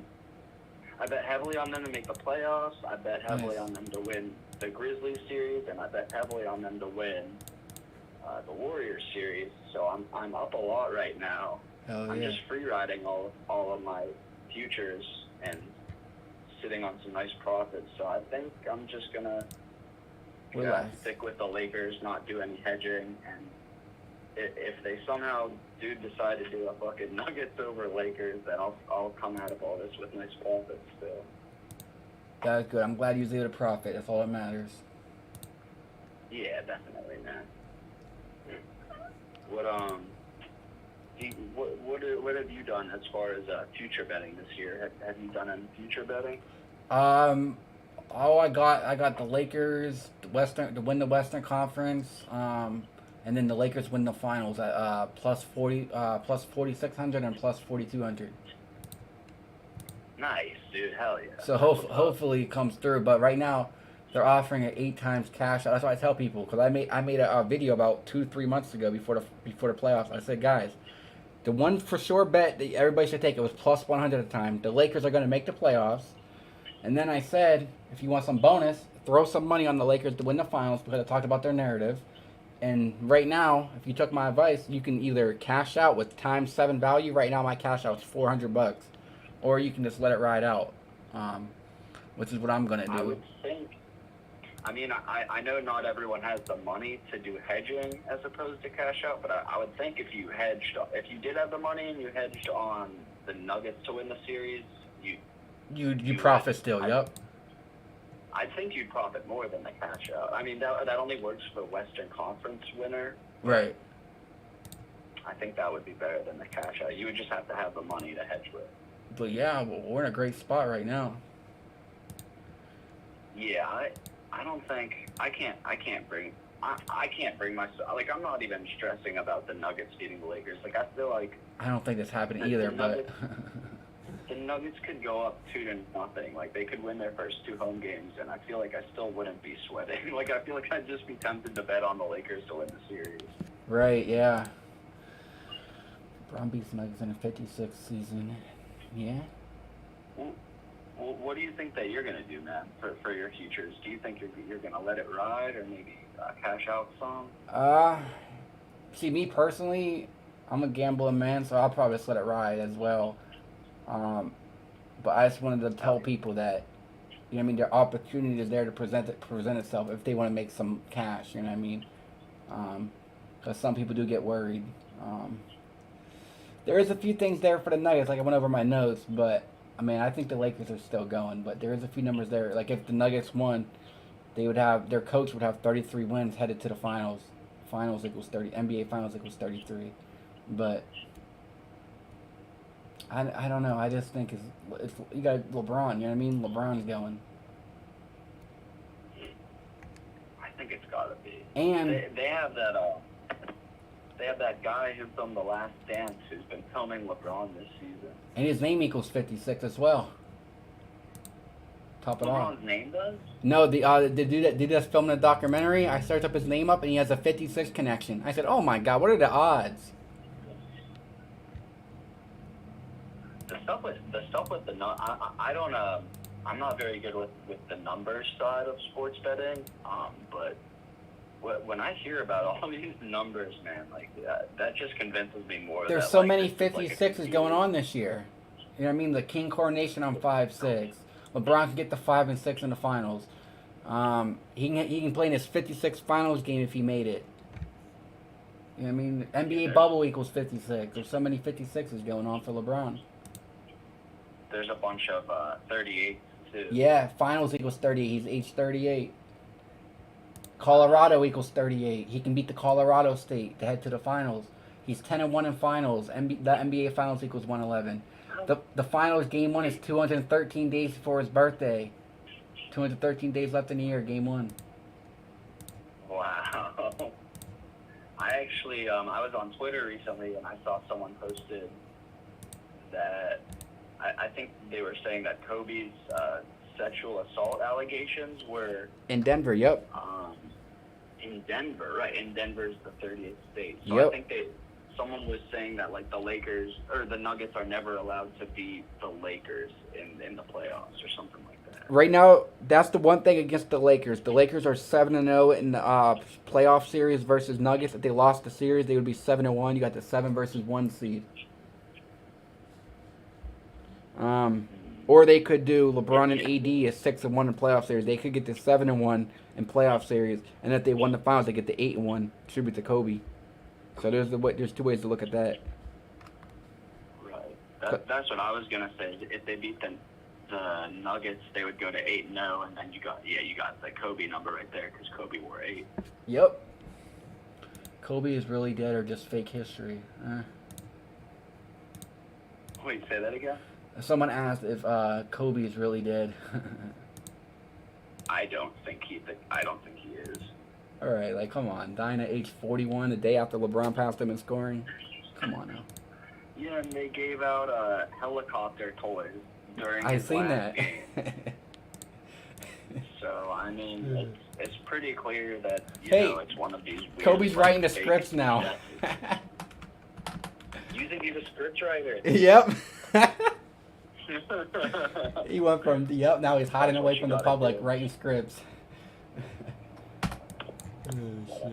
I bet heavily on them to make the playoffs. I bet heavily on them to win the Grizzlies series, and I bet heavily on them to win the Warriors series. So I'm up a lot right now. I'm just free riding all of my futures and sitting on some nice profits. So I think I'm just gonna stick with the Lakers, not do any hedging, and if they somehow do decide to do a fucking Nuggets over Lakers, then I'll come out of all this with nice profits still. That's good. I'm glad you was able to profit. That's all that matters. Yeah, definitely, man. What have you done as far as future betting this year? Have you done any future betting? I got the Lakers to win the Western Conference. And then the Lakers win the finals at plus 4,600 and plus 4,200. Nice, dude. Hell yeah. So hopefully it comes through. But right now, they're offering it 8 times cash. That's what I tell people, because I made a video about 2-3 months ago before the playoffs. I said, guys, the one for sure bet that everybody should take, it was plus 100 at the time. The Lakers are going to make the playoffs. And then I said, if you want some bonus, throw some money on the Lakers to win the finals, because I talked about their narrative. And right now, if you took my advice, you can either cash out with times 7 value. Right now, my cash out is $400, or you can just let it ride out, which is what I'm gonna do. I would think. I mean, I know not everyone has the money to do hedging as opposed to cash out, but I would think if you did have the money and you hedged on the Nuggets to win the series, you profit still. Yep. I think you'd profit more than the cash out. I mean, that only works for Western Conference winner. Right. I think that would be better than the cash out. You would just have to have the money to hedge with. But yeah, we're in a great spot right now. Yeah, I don't think I can't bring myself, like, I'm not even stressing about the Nuggets beating the Lakers. Like, I feel like I don't think that's happening the either, but Nuggets, the Nuggets could go up 2-0. Like, they could win their first 2 home games, and I feel like I still wouldn't be sweating. Like, I feel like I'd just be tempted to bet on the Lakers to win the series. right, yeah. LeBron beats Nuggets in a 56 season. Yeah. Well, what do you think that you're going to do, man, for your futures? Do you think you're going to let it ride or maybe cash out some? See, me personally, I'm a gambling man, so I'll probably just let it ride as well. But I just wanted to tell people that, you know what I mean, their opportunity is there to present itself if they want to make some cash, you know what I mean? Because some people do get worried. There is a few things there for the Nuggets, like I went over my notes, but I mean, I think the Lakers are still going, but there is a few numbers there. Like if the Nuggets won, they would have, their coach would have 33 wins headed to the finals. Finals equals 30. NBA Finals equals 33. But I don't know. I just think it's you got LeBron. You know what I mean? LeBron's going. I think it's got to be. And they have that guy who filmed The Last Dance who's been filming LeBron this season. and his name equals 56 as well. Top it off. LeBron's name does? No, the dude that's filming the documentary. I searched up his name up, and he has a 56 connection. I said, "Oh my God, what are the odds?" The stuff with the I don't I'm not very good with the numbers side of sports betting. But when I hear about all these numbers, man, like that just convinces me more. There's that, so like, many this is like a 56s going on this year. You know what I mean? The King Coronation on 5-6. LeBron can get the 5 and 6 in the finals. He can play in his 56 finals game if he made it. You know what I mean? NBA bubble equals 56. There's so many 56s going on for LeBron. There's a bunch of 38 too. Yeah, finals equals 38. He's age 38. Colorado equals 38. He can beat the Colorado State to head to the finals. He's 10-1 in finals. The NBA finals equals 111. The finals game 1 is 213 days before his birthday. 213 days left in the year, game 1. Wow. I actually I was on Twitter recently and I saw someone posted that I think they were saying that Kobe's sexual assault allegations were In Denver, yep. in Denver, right? And Denver's the 30th state. So Yep. I think someone was saying that like the Lakers or the Nuggets are never allowed to beat the Lakers in the playoffs or something like that. Right now, that's the one thing against the Lakers. The Lakers are 7-0 in the playoff series versus Nuggets. If they lost the series, they would be 7-1. You got the 7 versus 1 seed. Or they could do LeBron and AD as 6-1 in playoff series. They could get the 7-1 in playoff series, and if they won the finals, they get the 8-1 tribute to Kobe. So there's 2 ways to look at that. Right. That's what I was gonna say. If they beat the Nuggets, they would go to 8-0, and then you got the Kobe number right there because Kobe wore 8. Yep. Kobe is really dead or just fake history. Wait, say that again? Someone asked if Kobe is really dead. I don't think he is. All right, like come on, dying at age 41, the day after LeBron passed him in scoring. Come on now. Yeah, and they gave out helicopter toys during. I his seen last that. game. So I mean, it's pretty clear that Hey, it's one of these. Weird, Kobe's writing the fake scripts now. deaths. You think he's a scriptwriter? Yep. He went from now he's hiding away from the public, writing scripts.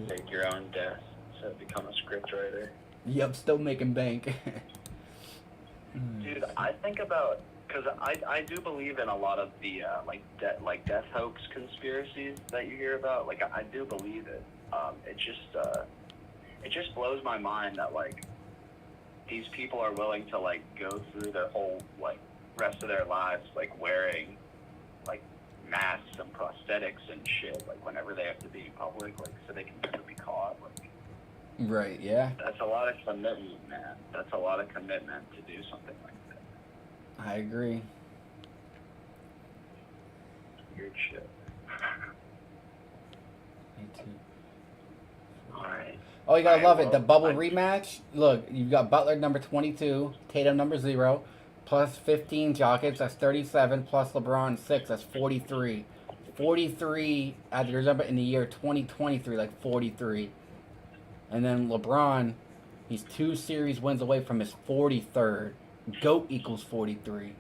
Take your own death to become a scriptwriter. Yep, still making bank. Dude, I think about because I do believe in a lot of the death hoax conspiracies that you hear about. Like I do believe it. It just blows my mind that like these people are willing to like go through their whole like rest of their lives like wearing like masks and prosthetics and shit like whenever they have to be in public like so they can never be caught like Right, yeah. That's a lot of commitment, man. That's a lot of commitment to do something like that. I agree. Weird shit. Me too. Alright. Oh, you gotta love it. The bubble I- rematch. Look, you've got Butler number 22, Tatum number 0, plus 15 Jokic, that's 37, plus LeBron 6, that's 43. 43 at the number in the year 2023, like 43. And then LeBron, he's 2 series wins away from his 43rd. GOAT equals 43.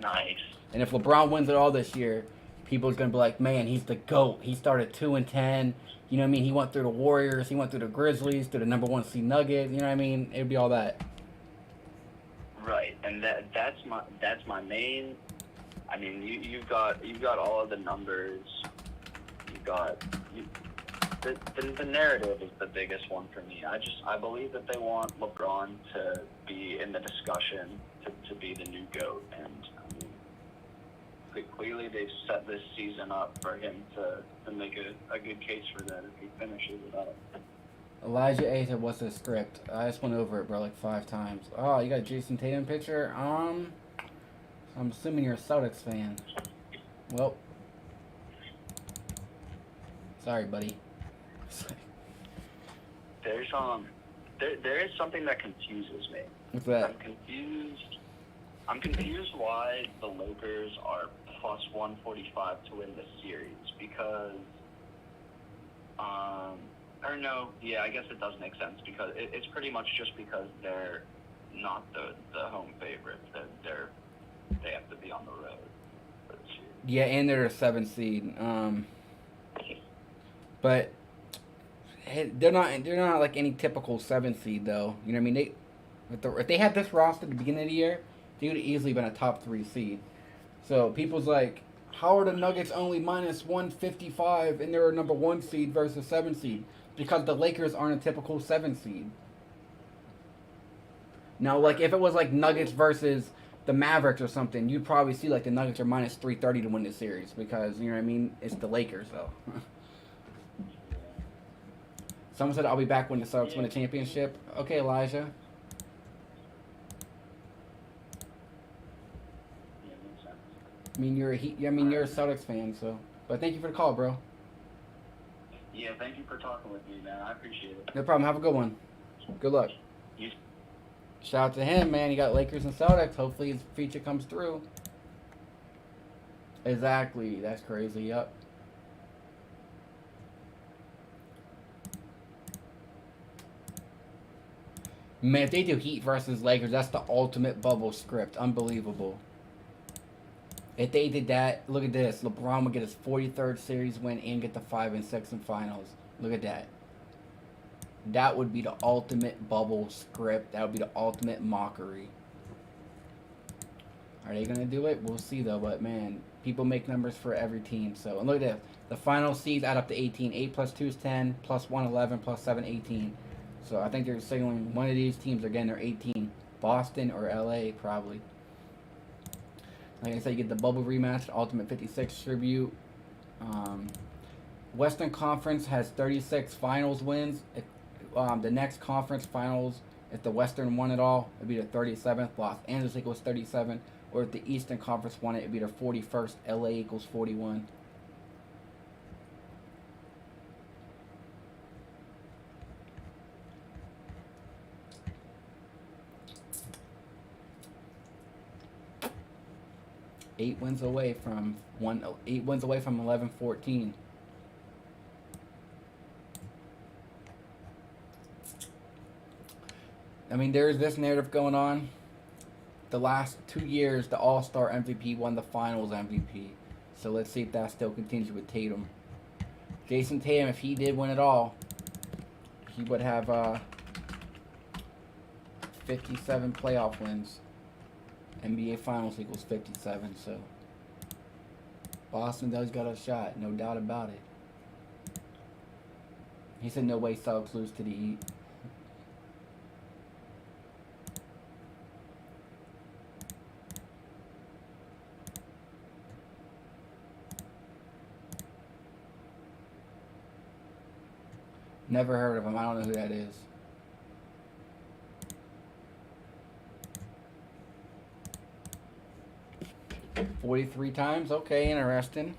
Nice. And if LeBron wins it all this year, people are gonna be like, man, he's the GOAT. He started 2-10. You know what I mean? He went through the Warriors, he went through the Grizzlies, through the number 1 seed Nuggets. You know what I mean? It'd be all that. Right, and that's my main. I mean, you've got all of the numbers. The narrative is the biggest one for me. I believe that they want LeBron to be in the discussion to be the new GOAT, and I mean, clearly they've set this season up for him to make a good case for that if he finishes it up. Elijah A said, "What's the script?" I just went over it, bro, like 5 times. Oh, you got a Jason Tatum picture? I'm assuming you're a Celtics fan. Well, sorry, buddy. There's there is something that confuses me. What's that? I'm confused why the Lakers are plus 145 to win this series because or no, yeah, I guess it does make sense because it's pretty much just because they're not the home favorites. They have to be on the road for the series. Yeah, and they're a 7 seed. But they're not like any typical 7 seed though. You know what I mean? If they had this roster at the beginning of the year, they would have easily been a top 3 seed. So people's like, how are the Nuggets only minus 155 and they're a number 1 seed versus 7 seed? Because the Lakers aren't a typical 7 seed. Now, like if it was like Nuggets versus the Mavericks or something, you'd probably see like the Nuggets are minus 330 to win the series because you know what I mean. It's the Lakers though. Someone said I'll be back when the Celtics win the championship. Okay, Elijah. Yeah, makes sense. I mean you're a Celtics fan, so. But thank you for the call, bro. Yeah, thank you for talking with me, man. I appreciate it. No problem. Have a good one. Good luck. You Shout out to him, man. He got Lakers and Celtics. Hopefully his feature comes through. Exactly. That's crazy. Yup. Man, if they do Heat versus Lakers, that's the ultimate bubble script. Unbelievable. If they did that, look at this. LeBron would get his 43rd series win and get the 5 and 6 in finals. Look at that. That would be the ultimate bubble script. That would be the ultimate mockery. Are they going to do it? We'll see, though. But, man, people make numbers for every team. So, and look at this. The final seeds add up to 18. 8 plus 2 is 10. Plus 1, 11. Plus 7, 18. So, I think they're signaling one of these teams are getting their 18. Boston or LA, probably. Like I said, you get the bubble rematch, the Ultimate 56 tribute. Western Conference has 36 finals wins. If, the next conference finals, if the Western won it all, it'd be the 37th. Los Angeles equals 37. Or if the Eastern Conference won it, it'd be the 41st. LA equals 41. Eight wins away from 11-14. I mean, there's this narrative going on. The last 2 years, the All-Star MVP won the Finals MVP. So let's see if that still continues with Tatum. Jason Tatum, if he did win it all, he would have 57 playoff wins. NBA Finals equals 57, so Boston does got a shot, no doubt about it. He said no way Celtics lose to the Heat. Never heard of him. I don't know who that is. $43 times? Okay, interesting.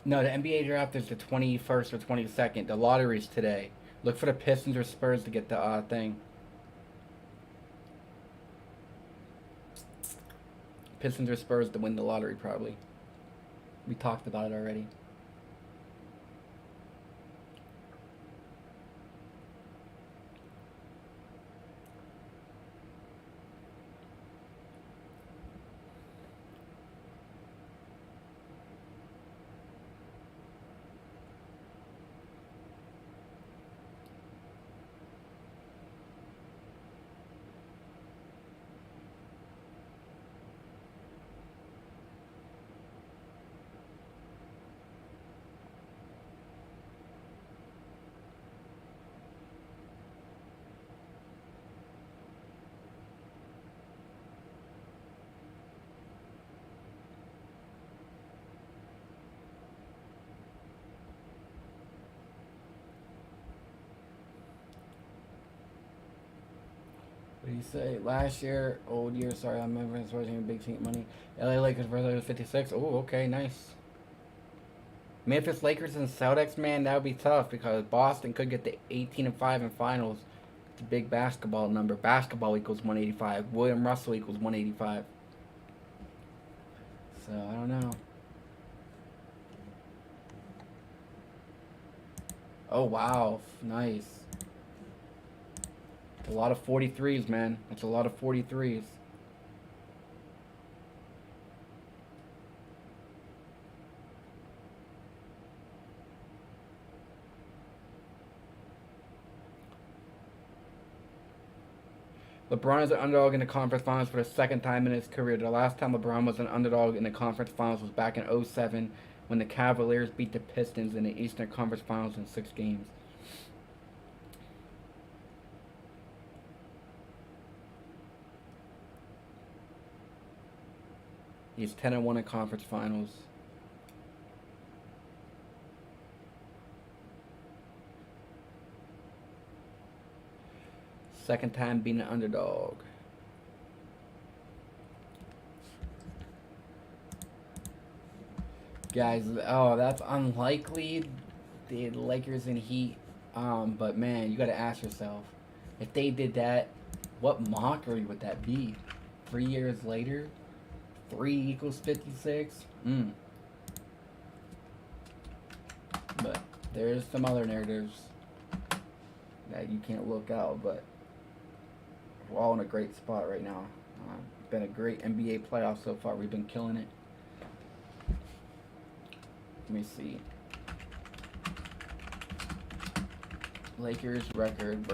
No, the NBA draft is the 21st or 22nd. The lottery's today. Look for the Pistons or Spurs to get the thing. Pistons or Spurs to win the lottery, probably. We talked about it already. What do you say? Last year, old year, sorry, I remember it's wasn't big team money. LA Lakers versus 56. Oh, okay, nice. Memphis Lakers and Celtics, man, that would be tough because Boston could get the 18-5 in finals. It's a big basketball number. Basketball equals 185. William Russell equals 185. So, I don't know. Oh, wow. Nice. A lot of 43s, man. That's a lot of 43s. LeBron is an underdog in the conference finals for the second time in his career. The last time LeBron was an underdog in the conference finals was back in 2007 when the Cavaliers beat the Pistons in the Eastern Conference Finals in 6 games. He's 10-1 in conference finals. Second time being an underdog. Guys, oh, that's unlikely. The Lakers and Heat. But man, you gotta ask yourself, if they did that, what mockery would that be? 3 years later? 3 equals 56? But there's some other narratives that you can't look out, but we're all in a great spot right now. Been a great NBA playoff so far. We've been killing it. Let me see. Lakers record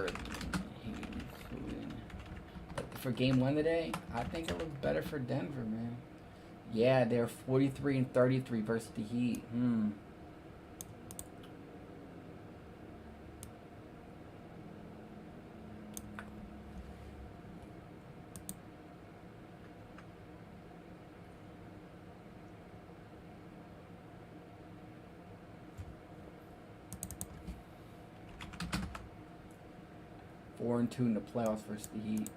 for game 1 today. I think it looks better for Denver, man. Yeah, they're 43-33 versus the Heat. 4-2 in the playoffs versus the Heat.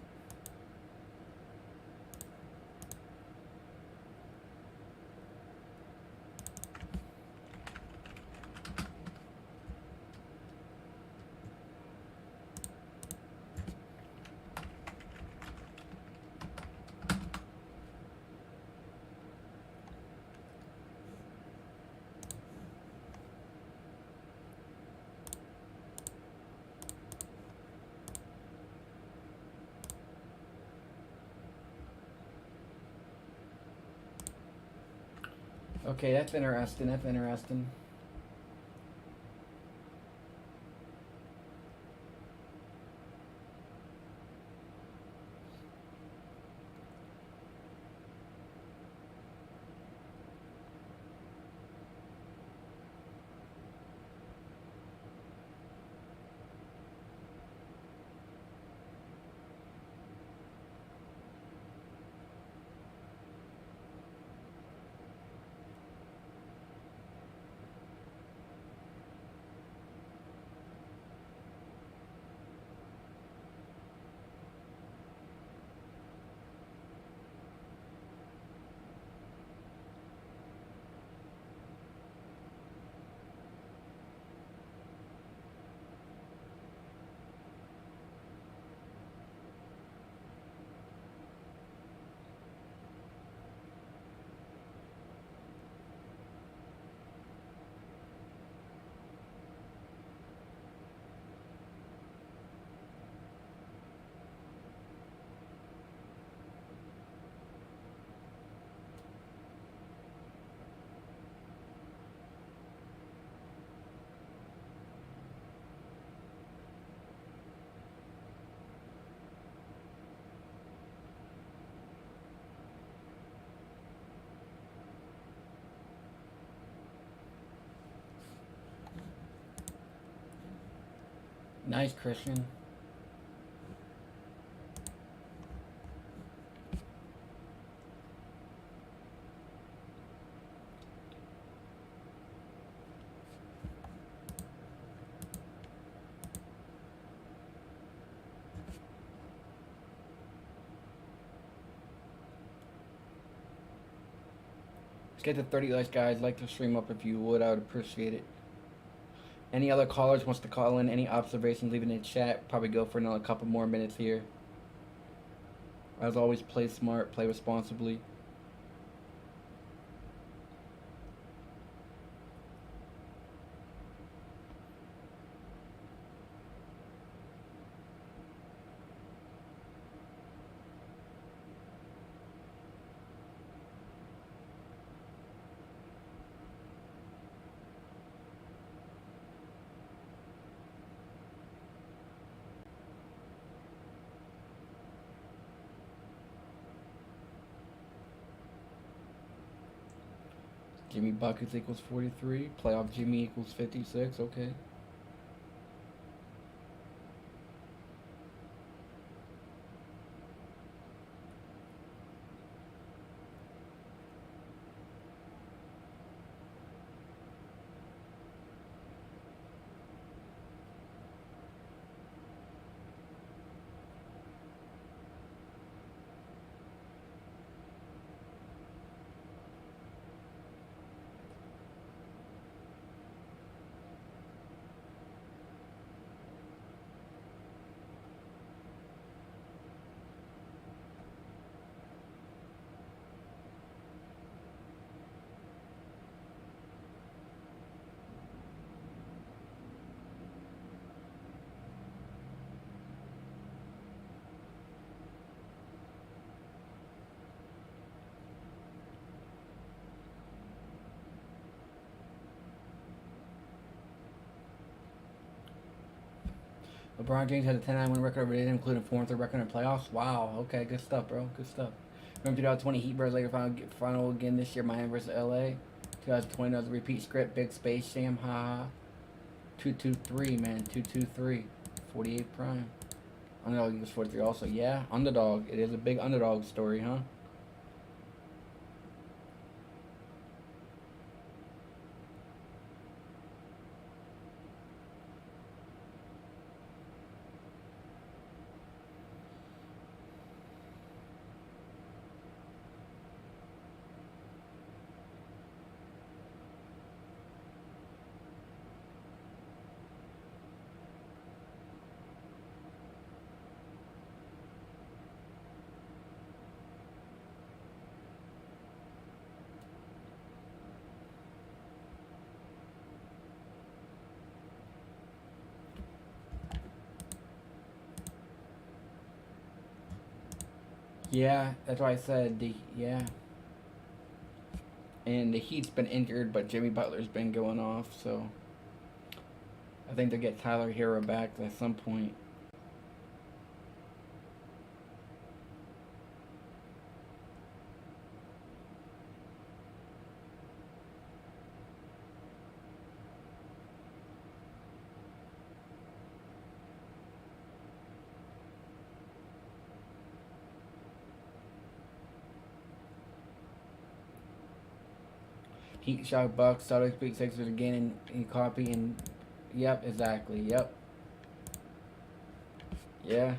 Okay, that's interesting. That's interesting. Nice, Christian. Let's get to 30 likes, guys. Like to stream up if you would. I would appreciate it. Any other callers wants to call in? Any observations? Leave it in the chat. Probably go for another couple more minutes here. As always, play smart, play responsibly. Jimmy buckets equals 43. Playoff Jimmy equals 56. Okay. LeBron James had a 10-9 win record over there, including 4-3 record in the playoffs. Wow. Okay, good stuff, bro. Good stuff. Remember 2020 Heat Birds Lakers final again this year, Miami versus LA. 2020 another repeat script, big Space Jam, haha. 223, man. 223. 48 prime. Underdog equals 43 also. Yeah, underdog. It is a big underdog story, huh? Yeah, that's why I said yeah. And the Heat's been injured, but Jimmy Butler's been going off, so I think they'll get Tyler Hero back at some point. Heat Shock Bucks, Celtics beat Sixers again in copy, and yep, exactly, yep. Yeah.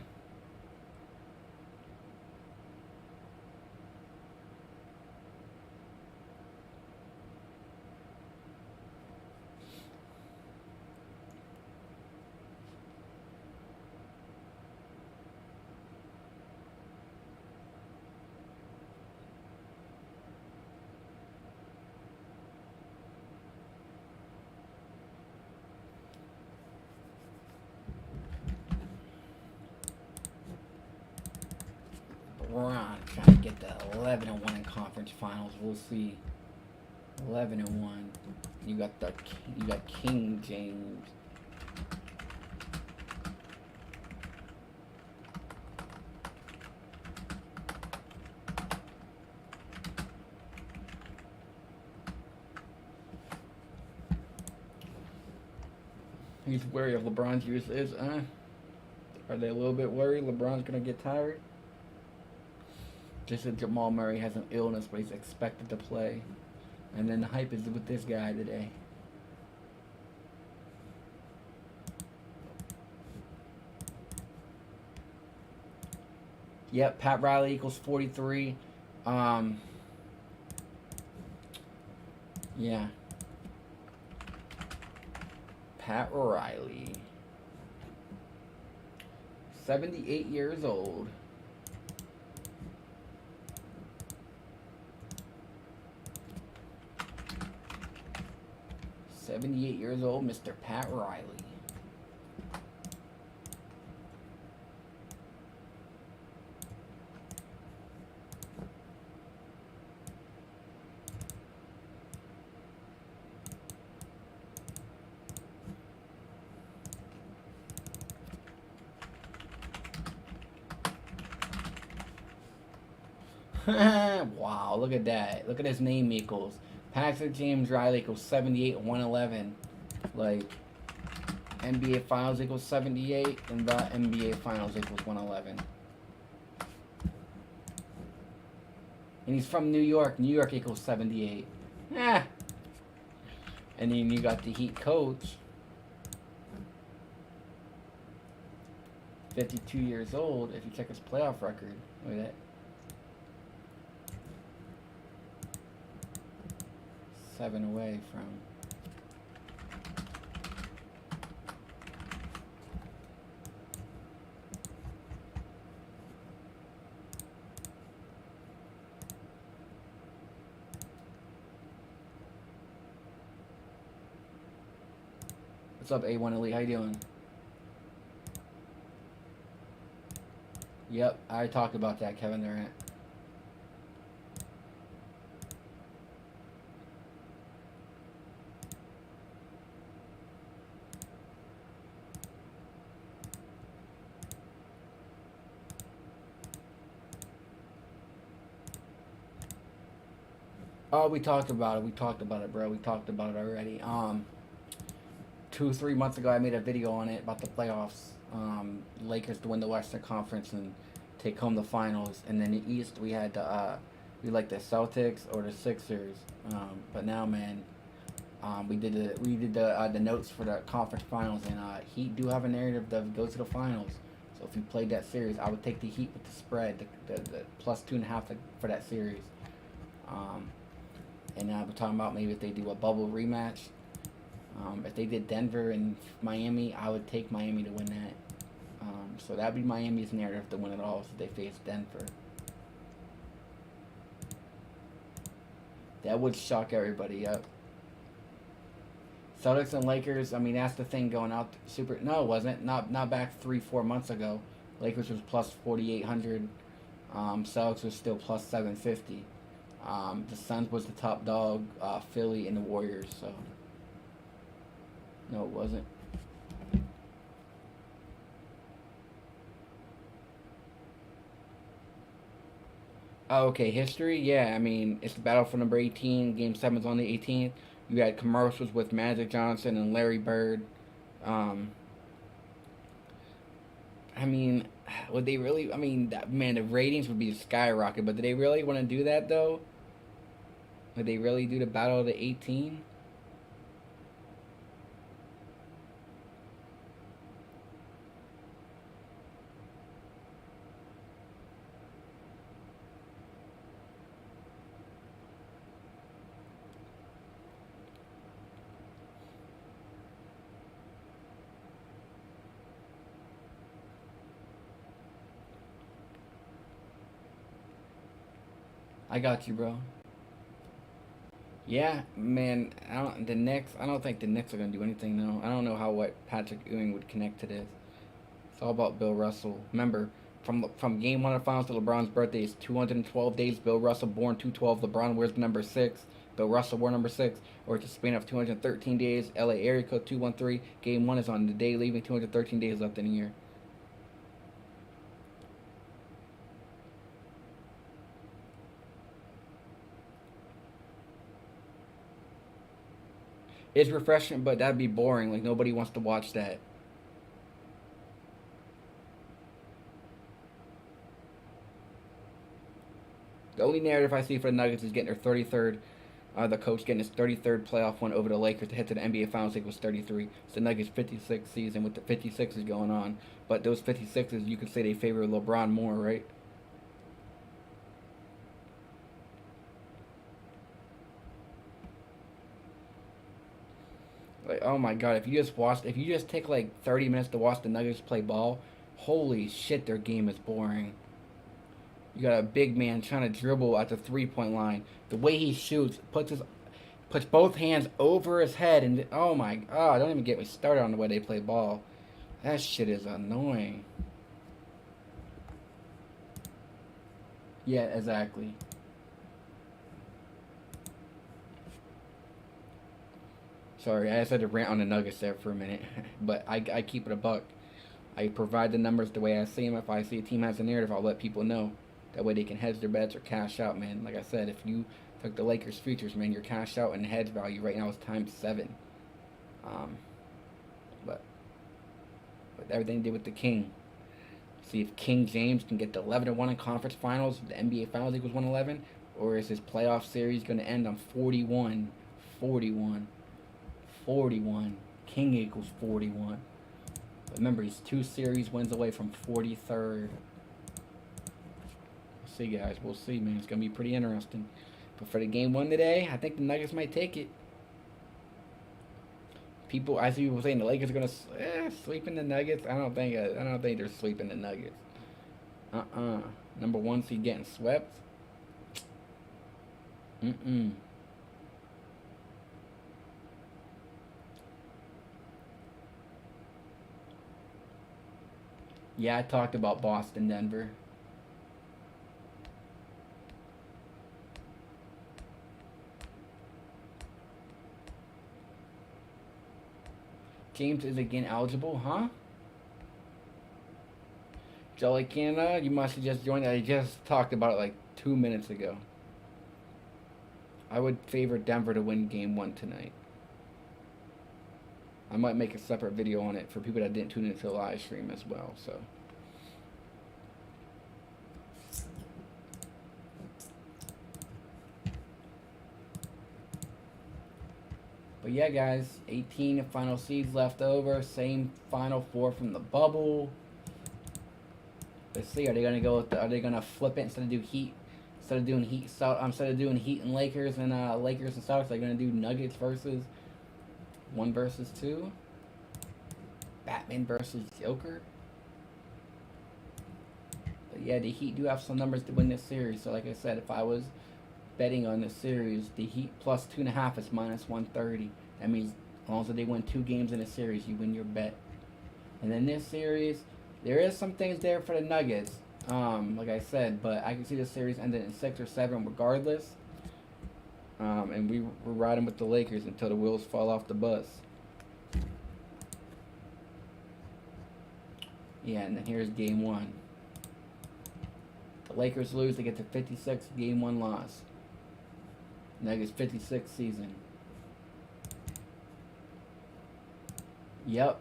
LeBron trying to get the 11-1 in conference finals. We'll see. 11-1. You got King James. He's worried if LeBron's use is, are they a little bit worried LeBron's gonna get tired? Just that Jamal Murray has an illness, but he's expected to play. And then the hype is with this guy today. Yep, Pat Riley equals 43. Yeah. Pat Riley. 78 years old. $78 old, Mr. Pat Riley. Wow, look at that. Look at his name equals. Patrick James Riley equals 78, 111. Like, NBA Finals equals 78, and the NBA Finals equals 111. And he's from New York. New York equals 78. And then you got the Heat coach. 52 years old, if you check his playoff record. Look at that. 7 away from. What's up, A1 Elite? How you doing? Yep, I talked about that, Kevin Durant. Oh, we talked about it. We talked about it, bro. We talked about it already. 2-3 months ago, I made a video on it about the playoffs. Lakers to win the Western Conference and take home the finals. And then the East, we had we like the Celtics or the Sixers. But now, man, we did the notes for the conference finals, and Heat do have a narrative that goes to the finals. So if you played that series, I would take the Heat with the spread, the plus 2.5 for that series. And now we're talking about maybe if they do a bubble rematch. If they did Denver and Miami, I would take Miami to win that. So that would be Miami's narrative to win it all, so they face Denver. That would shock everybody up. Celtics and Lakers, I mean, that's the thing going out. No, it wasn't. Not back 3-4 months ago. Lakers was plus 4,800. Celtics was still plus 750. The Suns was the top dog. Philly and the Warriors. So no, it wasn't. Oh, okay, history. Yeah, I mean it's the battle for number 18. Game 7's on the 18th. You had commercials with Magic Johnson and Larry Bird. Um, I mean, would they really? I mean, man, the ratings would be skyrocket. But do they really want to do that though? Would they really do the battle of the 18? I got you, bro. Yeah, man. The Knicks. I don't think the Knicks are gonna do anything though. I don't know how what Patrick Ewing would connect to this. It's all about Bill Russell. Remember, from Game 1 of the Finals to LeBron's birthday is 212 days. Bill Russell born 212. LeBron wears number 6. Bill Russell wore number 6. Or it's a span of 213 days. LA area code 213. Game 1 is on the day leaving. 213 days left in a year. It's refreshing, but that'd be boring. Like nobody wants to watch that. The only narrative I see for the Nuggets is getting their 33rd. The coach getting his 33rd playoff win over the Lakers to head to the NBA Finals equals 33. It's the Nuggets' 56th season with the 56s going on. But those 56s, you could say they favor LeBron more, right? Like, oh my God, if you just take like 30 minutes to watch the Nuggets play ball, holy shit, their game is boring. You got a big man trying to dribble at the 3 point line. The way he shoots, puts both hands over his head, and oh my God, don't even get me started on the way they play ball. That shit is annoying. Yeah, exactly. Sorry, I just had to rant on the Nuggets there for a minute, but I keep it a buck. I provide the numbers the way I see them. If I see a team has a narrative, I'll let people know. That way they can hedge their bets or cash out, man. Like I said, if you took the Lakers futures, man, your cash out and hedge value right now is times 7. Um, but everything they did with the King. See if King James can get to 11-1 in conference finals. The NBA Finals equals 111, or is his playoff series going to end on 41, 41, 41? King equals 41. But remember, he's 2 series wins away from 43rd. See, guys, we'll see, man. It's gonna be pretty interesting. But for the game 1 today, I think the Nuggets might take it. I see people saying the Lakers are gonna sweep in the Nuggets. I don't think they're sweeping the Nuggets. Number 1 seed getting swept. Yeah, I talked about Boston, Denver. James is again eligible, huh? Jelly Canada, you must have just joined. I just talked about it like 2 minutes ago. I would favor Denver to win game 1 tonight. I might make a separate video on it for people that didn't tune into the live stream as well, so. But yeah, guys, 18 final seeds left over. Same final 4 from the bubble. Let's see. Are they gonna are they gonna flip it instead of do Heat? Instead of doing Heat and Lakers and Lakers and Celtics, they're gonna do Nuggets versus 1 versus 2. Batman versus Joker. But yeah, the Heat do have some numbers to win this series. So like I said, if I was betting on this series, the Heat plus 2.5 is minus 130. That means as long as they win 2 games in a series, you win your bet. And in this series, there is some things there for the Nuggets, like I said, but I can see the series ending in 6 or 7 regardless. And we were riding with the Lakers until the wheels fall off the bus. Yeah, and then here's game 1. The Lakers lose, they get to 56, game 1 loss. Nuggets 56 season. Yep.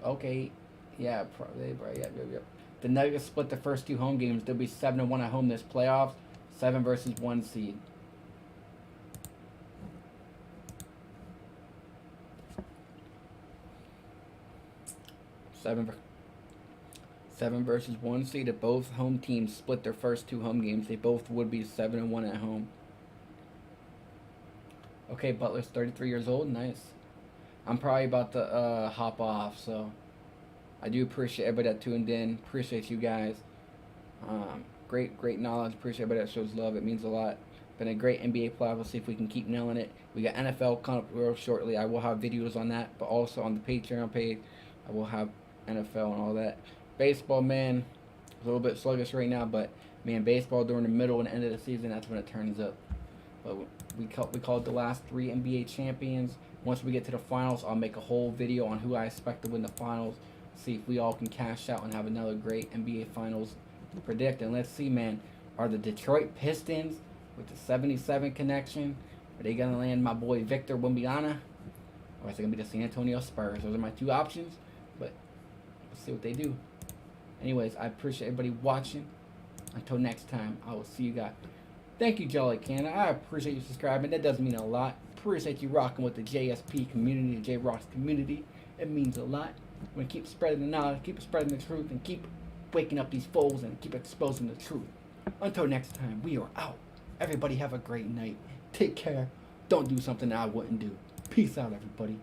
Okay. Yeah, probably. Yep. The Nuggets split the first 2 home games. They'll be 7-1 at home this playoffs. 7 versus 1 seed. Seven versus 1 seed. If both home teams split their first 2 home games, they both would be 7-1 at home. Okay, Butler's 33 years old. Nice. I'm probably about to hop off, so I do appreciate everybody that tuned in. Appreciate you guys. Great knowledge. Appreciate everybody that shows love. It means a lot. Been a great NBA playoff. We'll see if we can keep nailing it. We got NFL coming up real shortly. I will have videos on that, but also on the Patreon page, I will have NFL and all that. Baseball, man, a little bit sluggish right now, but man, baseball during the middle and end of the season, that's when it turns up. But we called the last 3 NBA champions. Once we get to the finals, I'll make a whole video on who I expect to win the finals. See if we all can cash out and have another great NBA finals to predict. And let's see, man, are the Detroit Pistons with the 77 connection, are they going to land my boy Victor Wembanyama? Or is it going to be the San Antonio Spurs? Those are my 2 options, but we'll see what they do. Anyways, I appreciate everybody watching. Until next time, I will see you guys. Thank you, Jolly Canna. I appreciate you subscribing. That does mean a lot. Appreciate you rocking with the JSP community, the J-Rocks community. It means a lot. We're going to keep spreading the knowledge, keep spreading the truth, and keep waking up these foes and keep exposing the truth. Until next time, we are out. Everybody have a great night. Take care. Don't do something that I wouldn't do. Peace out, everybody.